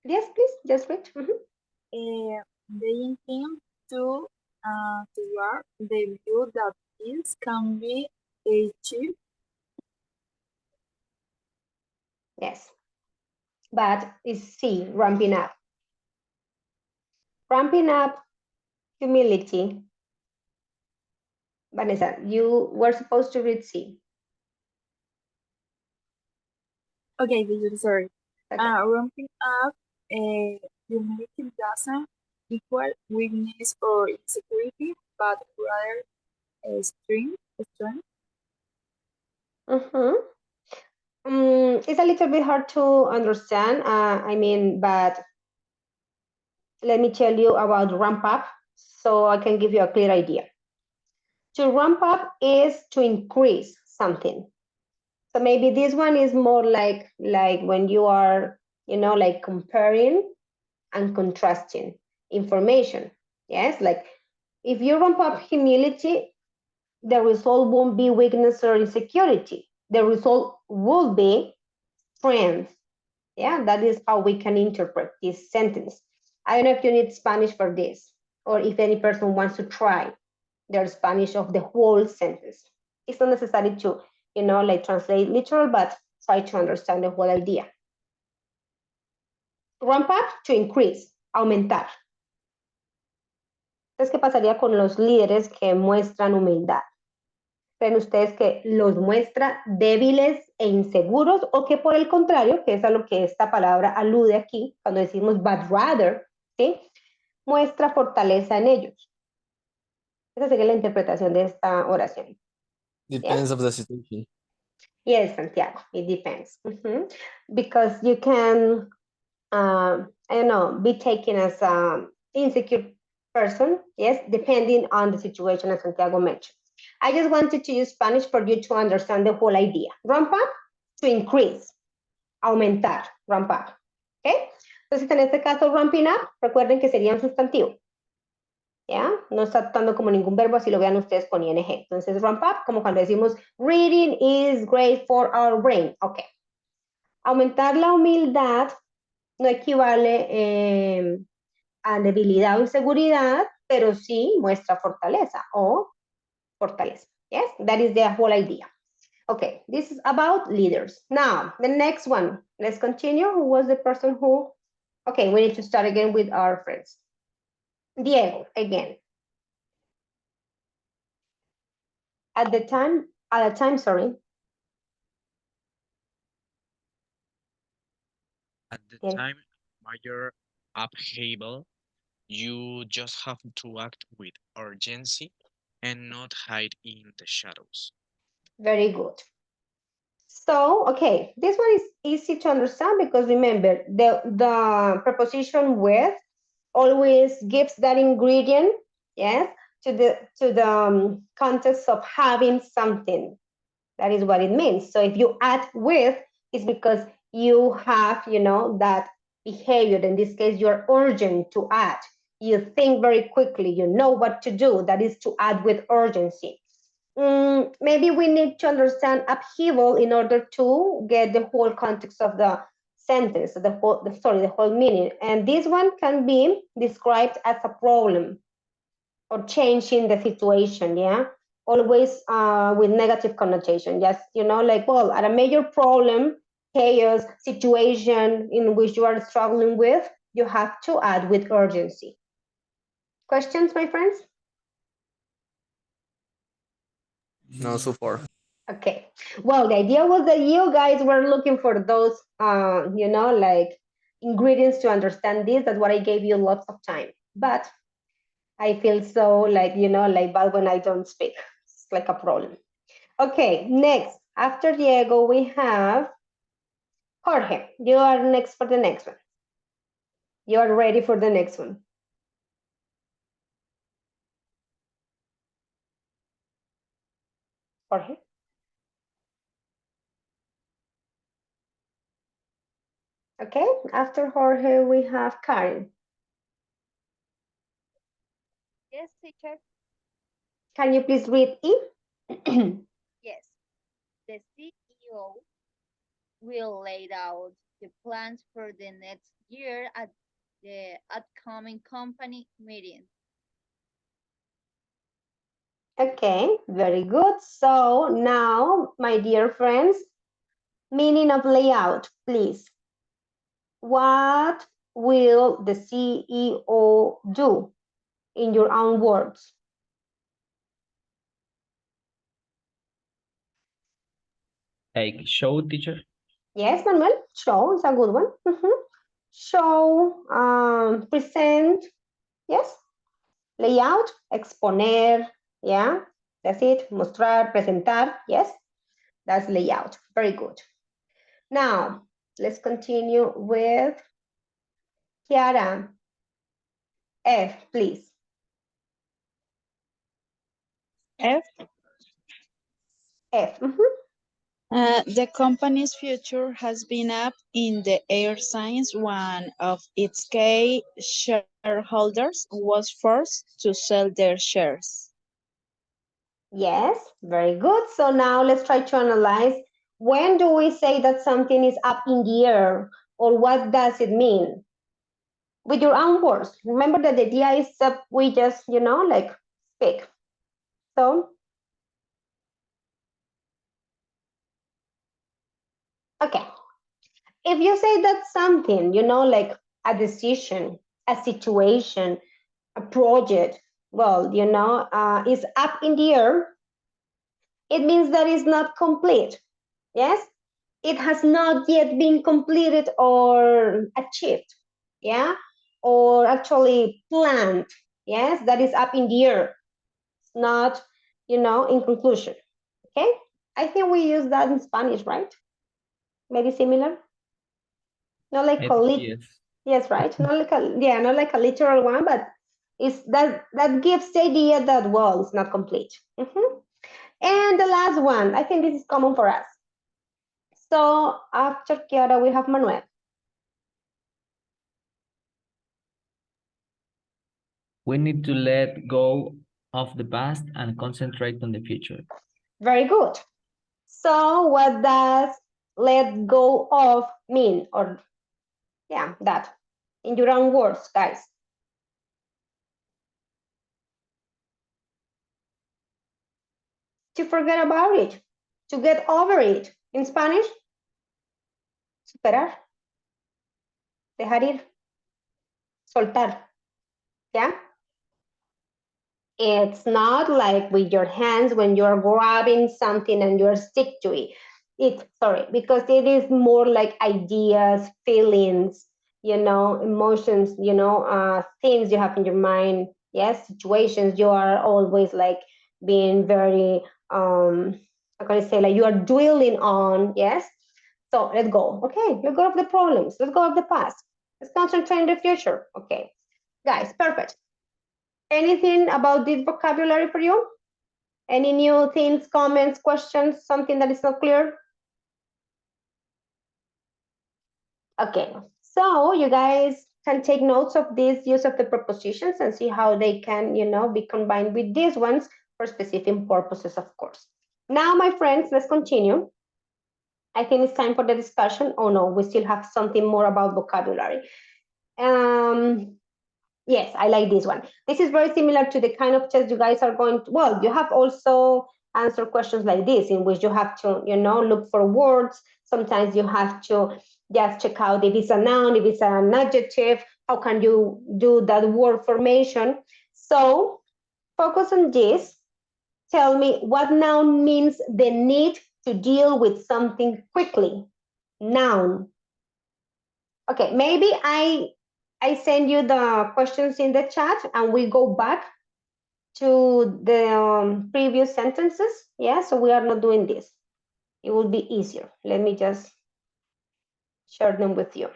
S1: Yes, please, just read.
S2: they intend to toward the view that this can be achieved.
S1: Yes, but it's C, ramping up. Ramping up humility. Vanessa, you were supposed to read C.
S2: Okay, teacher, sorry.
S1: Okay.
S2: Ramping up humility doesn't equal weakness or insecurity, but rather a strength.
S1: It's a little bit hard to understand. But let me tell you about ramp up so I can give you a clear idea. To ramp up is to increase something. So maybe this one is more like when you are, like comparing and contrasting information. Yes, like if you ramp up humility, the result won't be weakness or insecurity. The result will be strength. Yeah, that is how we can interpret this sentence. I don't know if you need Spanish for this, or if any person wants to try their Spanish of the whole sentence. It's not necessary to, like translate literal, but try to understand the whole idea. Ramp up, to increase, aumentar. Entonces, ¿qué pasaría con los líderes que muestran humildad? ¿Creen ustedes que los muestra débiles e inseguros, o que por el contrario, que es a lo que esta palabra alude aquí, cuando decimos but rather, ¿sí? Muestra fortaleza en ellos. Esa sería la interpretación de esta oración.
S6: Depends of the situation.
S1: Yes, Santiago, it depends. Because you can, I don't know, be taken as an insecure person, yes, depending on the situation, as Santiago mentioned. I just wanted to use Spanish for you to understand the whole idea. Ramp up, to increase, aumentar, ramp up. ¿Ok? Entonces, en este caso, ramping up, recuerden que sería un sustantivo. ¿Ya? No está actuando como ningún verbo, así lo vean ustedes con ing. Entonces, ramp up, como cuando decimos, reading is great for our brain. Ok. Aumentar la humildad no equivale a debilidad o inseguridad, pero sí muestra fortaleza o fortaleza. Yes, that is the whole idea. Okay, this is about leaders. Now, the next one. Let's continue. Who was the person who... Okay, we need to start again with our friends. Diego, again. At the time, sorry.
S7: At the time, major upheaval, you just have to act with urgency and not hide in the shadows.
S1: Very good. So, okay, this one is easy to understand because remember, the preposition with always gives that ingredient, yes, to the context of having something. That is what it means. So if you add with, it's because you have, that behavior. In this case, you're urgent to add. You think very quickly. You know what to do. That is to add with urgency. Maybe we need to understand upheaval in order to get the whole context of the sentence, the whole meaning. And this one can be described as a problem or changing the situation, yeah? Always with negative connotation. Just, like, well, at a major problem, chaos, situation in which you are struggling with, you have to add with urgency. Questions, my friends?
S6: No, so far.
S1: Okay. Well, the idea was that you guys were looking for those, like ingredients to understand this. That's what I gave you lots of time. But I feel so like, like bad when I don't speak. It's like a problem. Okay, next. After Diego, we have Jorge. You are next for the next one. You are ready for the next one. Jorge. Okay, after Jorge, we have Karen.
S5: Yes, teacher.
S1: Can you please read it?
S5: Yes. The CEO will lay out the plans for the next year at the upcoming company meeting.
S1: Okay, very good. So now, my dear friends, meaning of layout, please. What will the CEO do in your own words?
S4: Like show, teacher.
S1: Yes, Manuel, show is a good one. Show, present, yes. Layout, exponer, yeah. That's it, mostrar, presentar, yes. That's layout, very good. Now, let's continue with Kiara. F, please.
S2: F.
S1: F.
S2: The company's future has been up in the air since one of its key shareholders was forced to sell their shares.
S1: Yes, very good. So now let's try to analyze, when do we say that something is up in the air, or what does it mean? With your own words. Remember that the idea is that we just, like speak. So, okay. If you say that something, like a decision, a situation, a project, well, is up in the air, it means that it's not complete. Yes? it has not yet been completed or achieved, yeah, or actually planned, yes, that is up in the air. It's not, in conclusion. Okay, I think we use that in Spanish, right? Maybe similar. Not like
S4: I
S1: a
S4: think
S1: lit.
S4: yes.
S1: Yes, right. Not like a literal one, but it's that gives the idea that, well, it's not complete. And the last one, I think this is common for us. So after Kiara, we have Manuel.
S4: We need to let go of the past and concentrate on the future.
S1: Very good. So what does let go of mean? Or yeah, that in your own words, guys. To forget about it, to get over it. In Spanish, superar, dejar ir, soltar. Yeah. It's not like with your hands when you're grabbing something and you're stick to it. Because it is more like ideas, feelings, emotions, things you have in your mind. Yes, situations you are always like being very, how can I say, like you are dwelling on. Yes. So let go. Okay, let go of the problems. Let go of the past. Let's concentrate on the future. Okay, guys, perfect. Anything about this vocabulary for you? Any new things, comments, questions, something that is not clear? Okay, so you guys can take notes of this use of the prepositions and see how they can, be combined with these ones for specific purposes, of course. Now, my friends, let's continue. I think it's time for the discussion. Oh no, we still have something more about vocabulary. Yes, I like this one. This is very similar to the kind of test you guys are going to, well, you have also answer questions like this in which you have to, look for words. Sometimes you have to just check out if it's a noun, if it's an adjective, how can you do that word formation. So focus on this. Tell me what noun means the need to deal with something quickly. Noun. Okay, maybe I send you the questions in the chat and we go back to the previous sentences. Yeah, so we are not doing this. It will be easier. Let me just share them with you.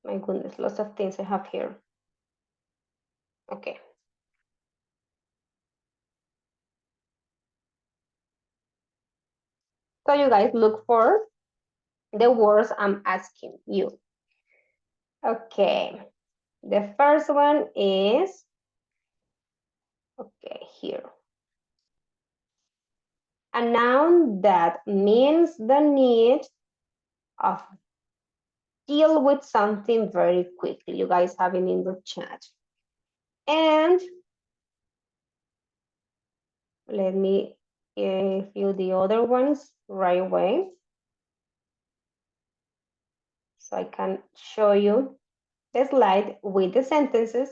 S1: My goodness, lots of things I have here. Okay. So you guys look for the words I'm asking you. Okay. The first one is, okay, here. A noun that means the need of deal with something very quickly. You guys have it in the chat. And let me give you the other ones right away, so I can show you the slide with the sentences,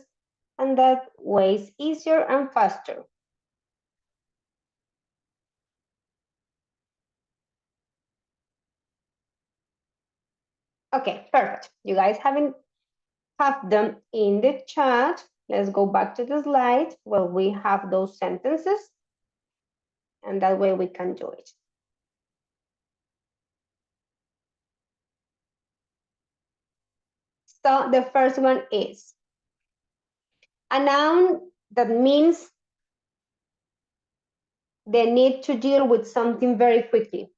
S1: and that way it's easier and faster. Okay, perfect. You guys have them in the chat. Let's go back to the slide where we have those sentences, and that way we can do it. So the first one is a noun that means the need to deal with something very quickly.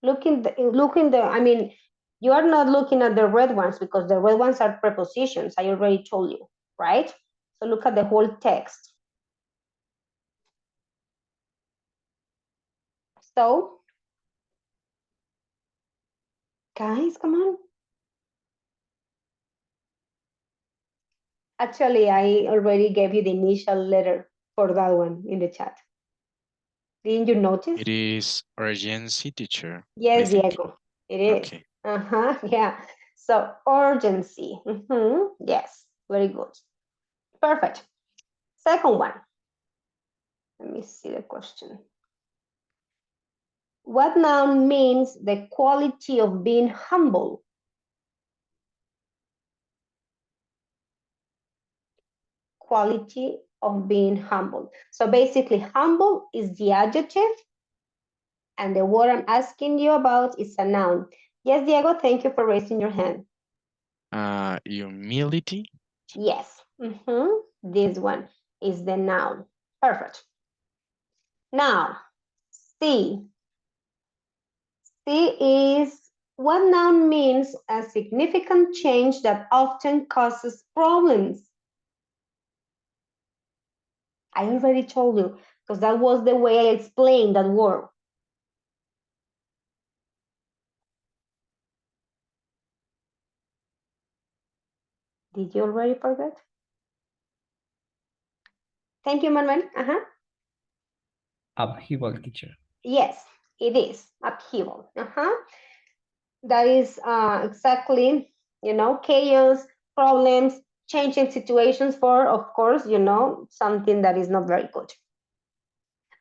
S1: Look in the, I mean, you are not looking at the red ones because the red ones are prepositions. I already told you, right? So look at the whole text. So, guys, come on. Actually, I already gave you the initial letter for that one in the chat. Didn't you notice?
S7: It is urgency, teacher. I
S1: Yes,
S7: think.
S1: Diego, it is.
S7: Okay.
S1: Yeah. So urgency. Yes, very good. Perfect. Second one. Let me see the question. What noun means the quality of being humble? Quality of being humble. So basically, humble is the adjective, and the word I'm asking you about is a noun. Yes, Diego, thank you for raising your hand.
S7: Humility.
S1: Yes, this one is the noun. Perfect. Now, C. C is what noun means a significant change that often causes problems. I already told you, because that was the way I explained that word. Did you already forget? Thank you, Manuel.
S4: Upheaval, teacher.
S1: Yes, it is upheaval. That is exactly, chaos, problems, changing situations for, of course, something that is not very good.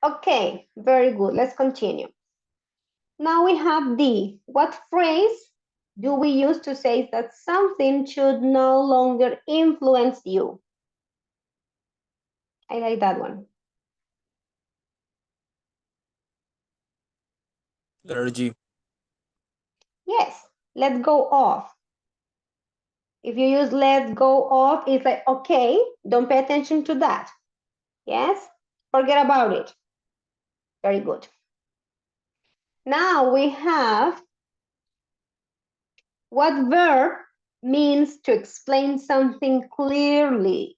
S1: Okay, very good. Let's continue. Now we have D. What phrase do we use to say that something should no longer influence you? I like that one.
S6: Letter G.
S1: Yes, let go of. If you use let go of, it's like, okay, don't pay attention to that. Yes, forget about it. Very good. Now we have what verb means to explain something clearly.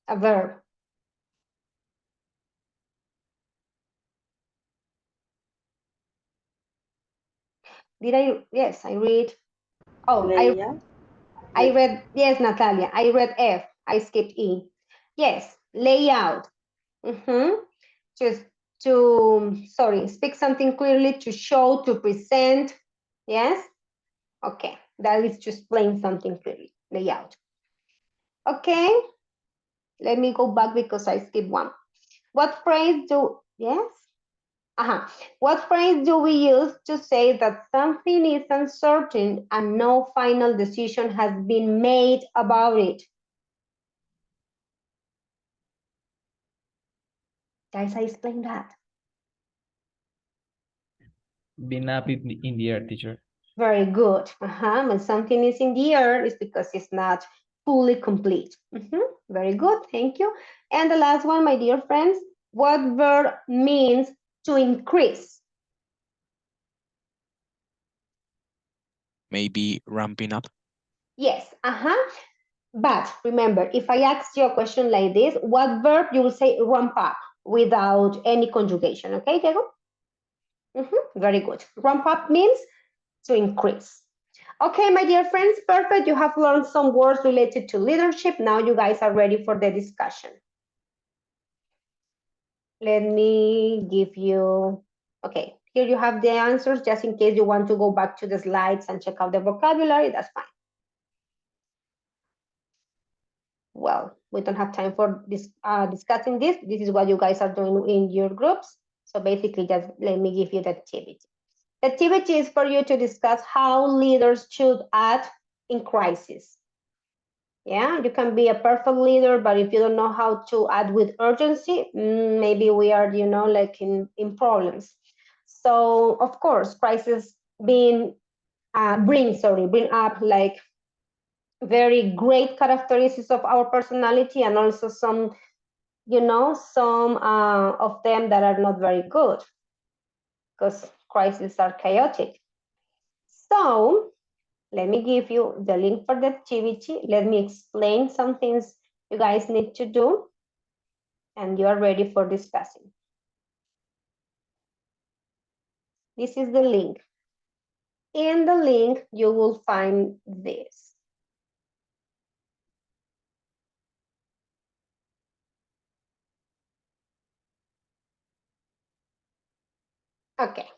S1: A verb. Did I? Yes, I read. Oh,
S11: Layout.
S1: I read, yes, Natalia, I read F, I skipped E. Yes, layout. Just to, sorry, speak something clearly, to show, to present. Yes? Okay, that is to explain something clearly, layout. Okay, let me go back because I skipped one. What phrase do, yes? What phrase do we use to say that something is uncertain and no final decision has been made about it? Guys, I explained that.
S4: Being up in the air, teacher.
S1: Very good. When something is in the air, it's because it's not fully complete. Very good. Thank you. And the last one, my dear friends, what verb means to increase?
S7: Maybe ramping up.
S1: Yes. But remember, if I ask you a question like this, what verb you will say ramp up without any conjugation. Okay, Diego? Very good. Ramp up means to increase. Okay, my dear friends, perfect. You have learned some words related to leadership. Now you guys are ready for the discussion. Let me give you, okay, here you have the answers, just in case you want to go back to the slides and check out the vocabulary, that's fine. Well, we don't have time for this discussing this. This is what you guys are doing in your groups. So basically, just let me give you the activity. The activity is for you to discuss how leaders should act in crisis. Yeah, you can be a perfect leader, but if you don't know how to act with urgency, maybe we are, like in problems. So of course, crisis bring up like very great characteristics of our personality, and also some, some of them that are not very good, because crises are chaotic. So let me give you the link for the activity. Let me explain some things you guys need to do, and you are ready for discussing. This is the link. In the link, you will find this. Okay.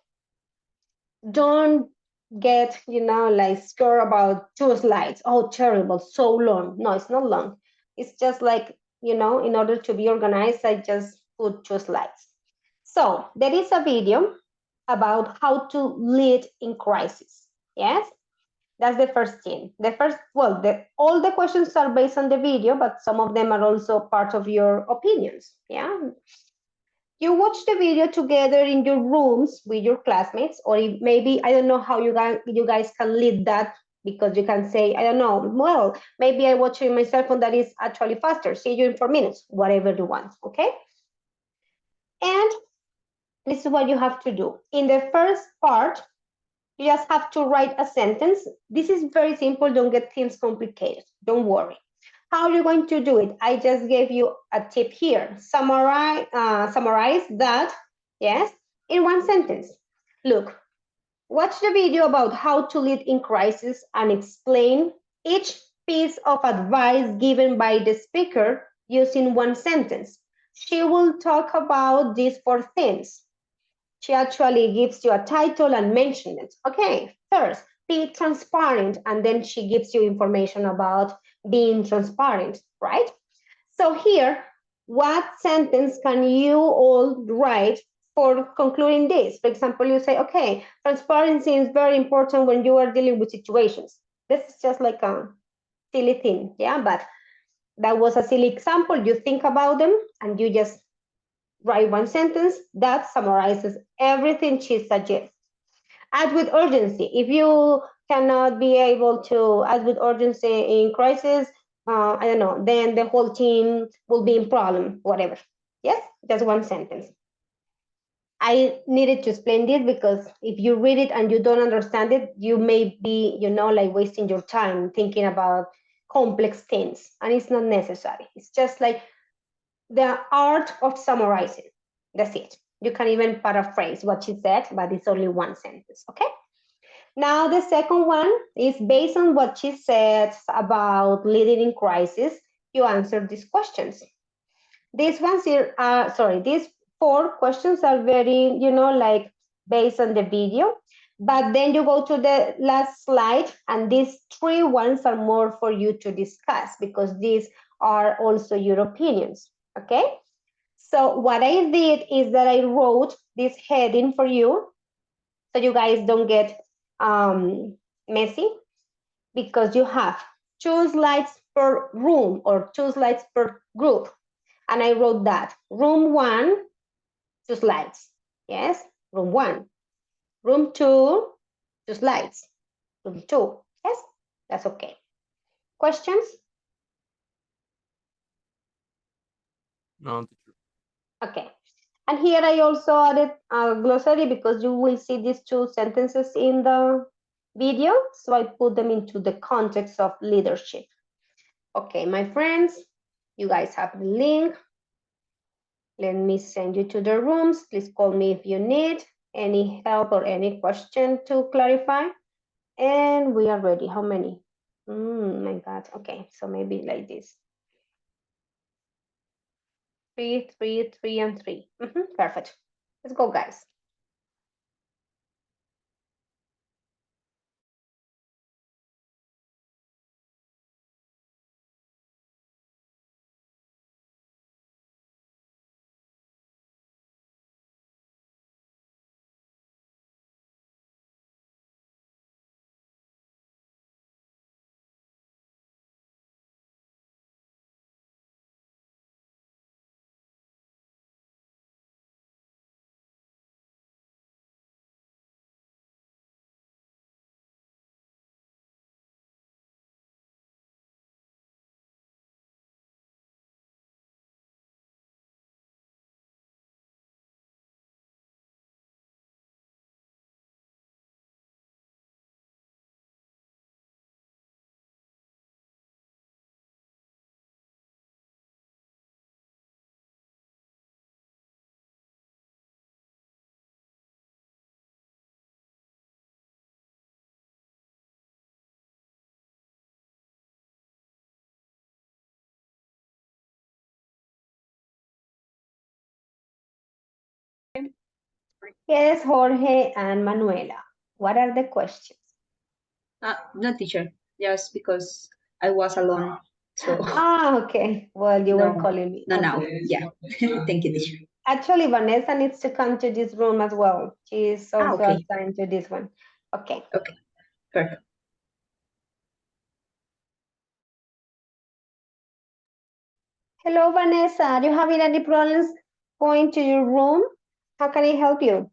S1: Don't get, like scared about 2 slides. Oh, terrible, so long. No, it's not long. It's just like in order to be organized, I just put 2 slides. So there is a video about how to lead in crisis. Yes, that's the first thing. All the questions are based on the video, but some of them are also part of your opinions. Yeah, you watch the video together in your rooms with your classmates, or maybe I don't know how you guys can lead that, because you can say, I don't know, well, maybe I watch it in my cell phone, that is actually faster. See you in 4 minutes, whatever you want. Okay, and this is what you have to do. In the first part, you just have to write a sentence. This is very simple. Don't get things complicated. Don't worry. How are you going to do it? I just gave you a tip here. Summarize that, yes, in one sentence. Look, watch the video about how to lead in crisis and explain each piece of advice given by the speaker using one sentence. She will talk about these 4 things. She actually gives you a title and mention it. Okay, first, be transparent, and then she gives you information about being transparent, right? So here, what sentence can you all write for concluding this? For example, you say, okay, transparency is very important when you are dealing with situations. This is just like a silly thing, yeah, but that was a silly example. You think about them and you just write one sentence that summarizes everything she suggests. Act with urgency. If you cannot be able to act with urgency in crisis, I don't know, then the whole team will be in problem, whatever. Yes, just one sentence. I needed to explain this because if you read it and you don't understand it, you may be, like wasting your time thinking about complex things, and it's not necessary. It's just like the art of summarizing. That's it. You can even paraphrase what she said, but it's only one sentence, okay? Now, the second one is based on what she said about leading in crisis. You answer these questions. These 4 questions are very, like based on the video. But then you go to the last slide, and these 3 ones are more for you to discuss because these are also your opinions. Okay, so what I did is that I wrote this heading for you so you guys don't get messy, because you have 2 slides per room or 2 slides per group. And I wrote that room 1, 2 slides. Yes, room 1. Room 2, 2 slides. Room 2. Yes, that's okay. Questions?
S6: No, teacher.
S1: Okay. And here I also added a glossary because you will see these 2 sentences in the video. So I put them into the context of leadership. Okay, my friends, you guys have the link. Let me send you to the rooms. Please call me if you need any help or any question to clarify. And we are ready. How many? My God. Okay, so maybe like this. 3, 3, 3, and 3. Perfect. Let's go, guys. Yes, Jorge and Manuela. What are the questions?
S3: No, teacher, just because I was alone
S12: So
S1: Okay. Well, you were
S12: no,
S1: calling me.
S12: no,
S1: Okay.
S12: now, yeah. Thank you, teacher.
S1: Actually, Vanessa needs to come to this room as well. She is also
S12: Okay.
S1: assigned to this one. Okay.
S12: Okay, perfect.
S1: Hello, Vanessa. Are you having any problems going to your room? How can I help you?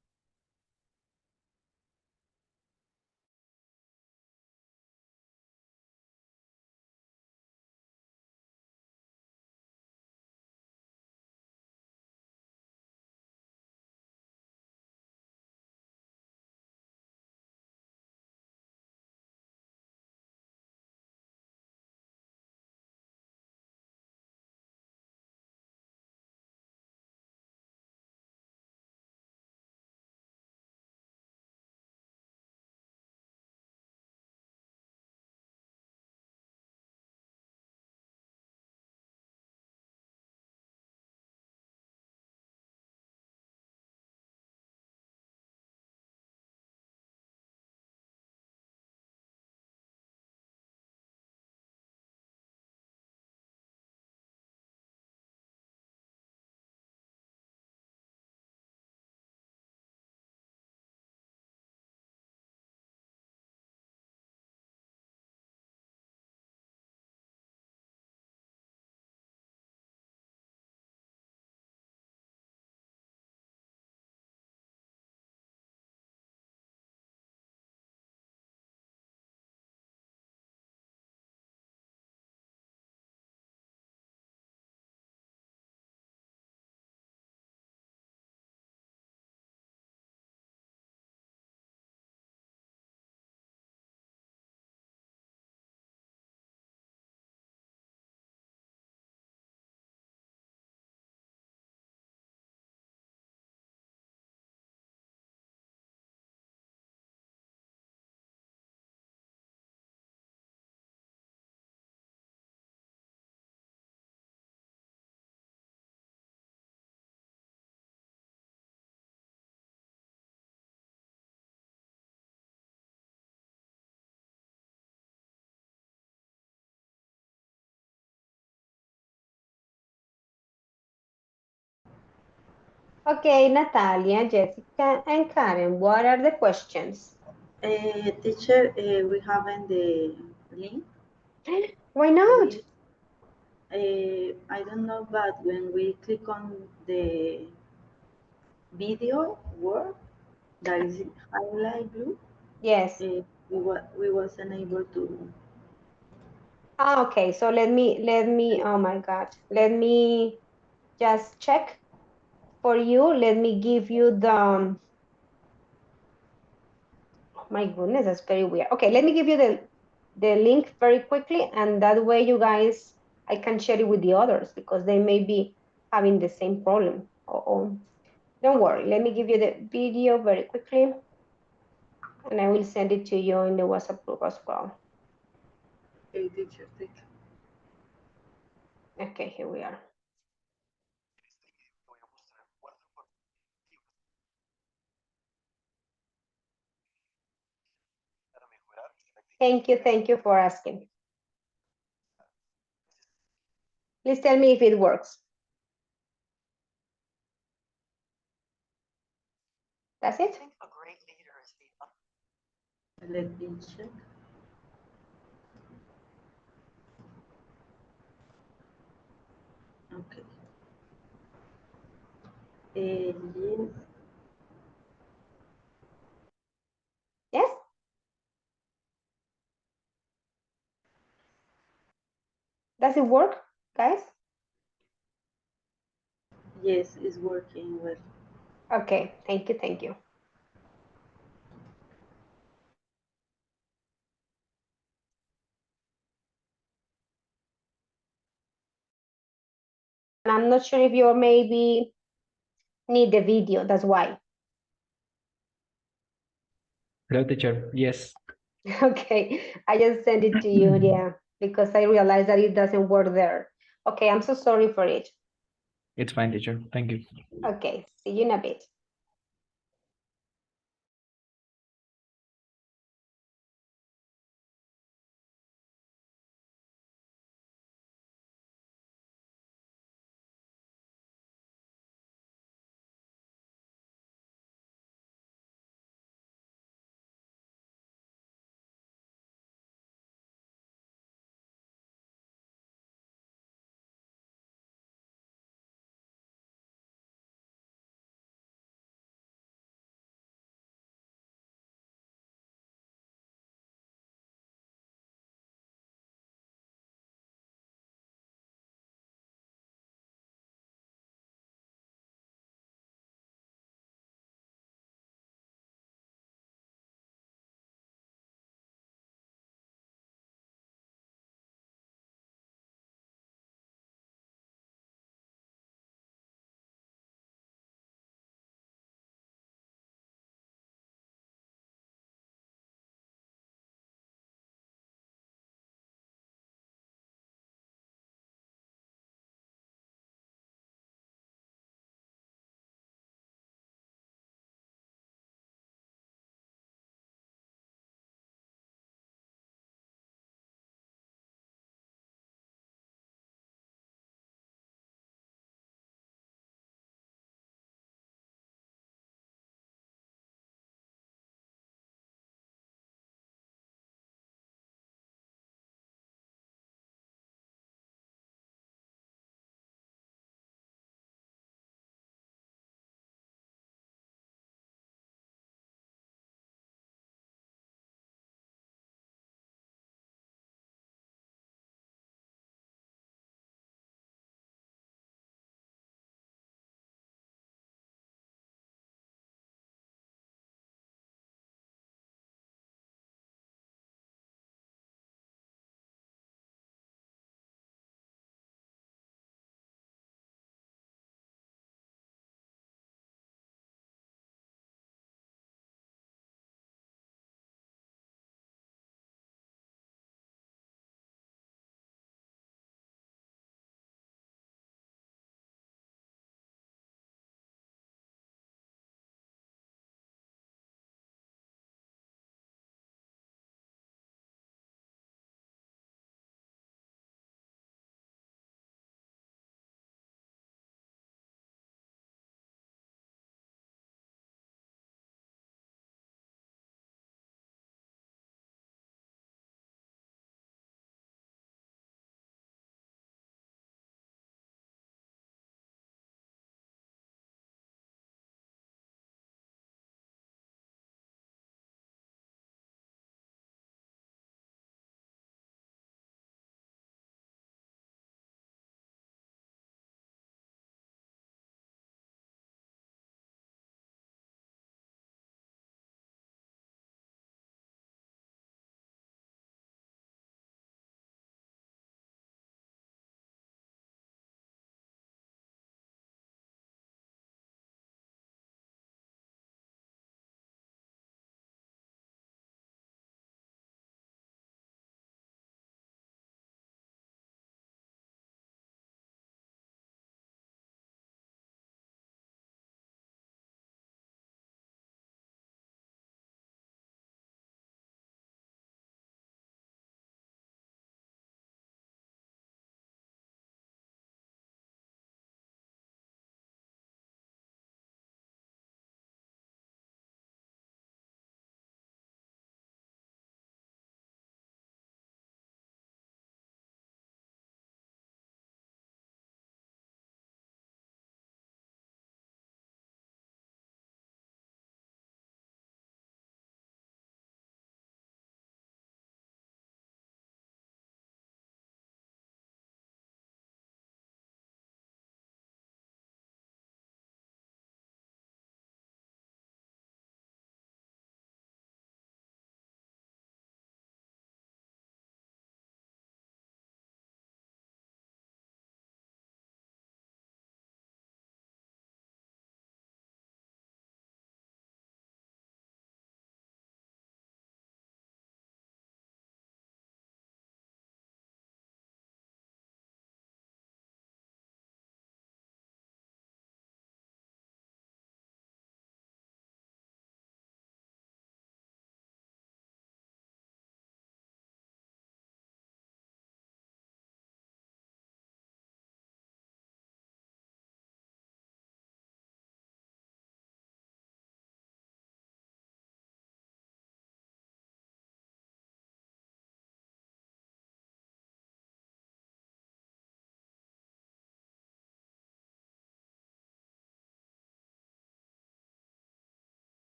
S1: Okay, Natalia, Jessica, and Karen, what are the questions?
S11: Teacher, we haven't the link.
S1: Why not?
S11: We, I don't know, but when we click on the video word that is highlight blue,
S1: Yes.
S11: we wasn't able to.
S1: Okay, so let me, oh my God, let me just check for you. Let me give you the, oh my goodness, that's very weird. Okay, let me give you the link very quickly, and that way you guys, I can share it with the others because they may be having the same problem. Oh, don't worry, let me give you the video very quickly, and I will send it to you in the WhatsApp group as well.
S11: Okay, teacher, thank you.
S1: Okay, here we are. Thank you for asking. Please tell me if it works. That's it?
S11: Let me check. Okay. Yes.
S1: Yes? Does it work, guys?
S11: Yes, it's working well.
S1: Okay, thank you. And I'm not sure if you maybe need the video, that's why.
S4: Hello, teacher. Yes.
S1: Okay, I just sent it to you, yeah, because I realized that it doesn't work there. Okay, I'm so sorry for it.
S4: It's fine, teacher. Thank you.
S1: Okay, see you in a bit.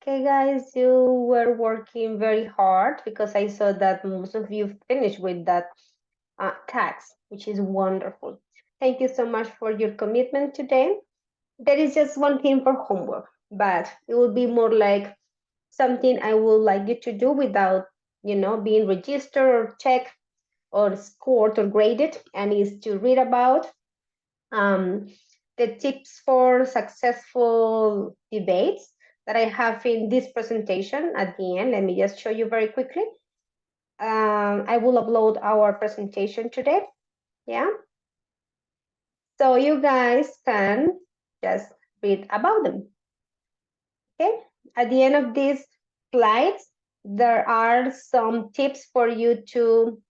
S1: Okay, guys, you were working very hard because I saw that most of you finished with that task, which is wonderful. Thank you so much for your commitment today. There is just one thing for homework, but it will be more like something I would like you to do without, being registered or checked or scored or graded, and is to read about um, the tips for successful debates that I have in this presentation at the end. Let me just show you very quickly. I will upload our presentation today. Yeah. So you guys can just read about them. Okay. At the end of these slides, there are some tips for you to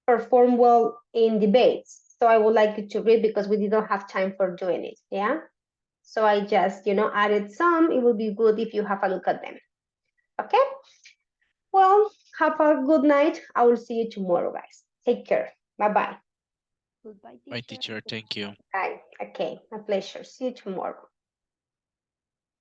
S1: perform well in debates. So I would like you to read because we didn't have time for doing it. Yeah. So I just, added some. It will be good if you have a look at them. Okay. Well, have a good night. I will see you tomorrow, guys. Take care. Bye-bye.
S5: Goodbye,
S7: Bye,
S5: teacher.
S7: teacher. Thank you.
S1: Bye. Okay. My pleasure. See you tomorrow.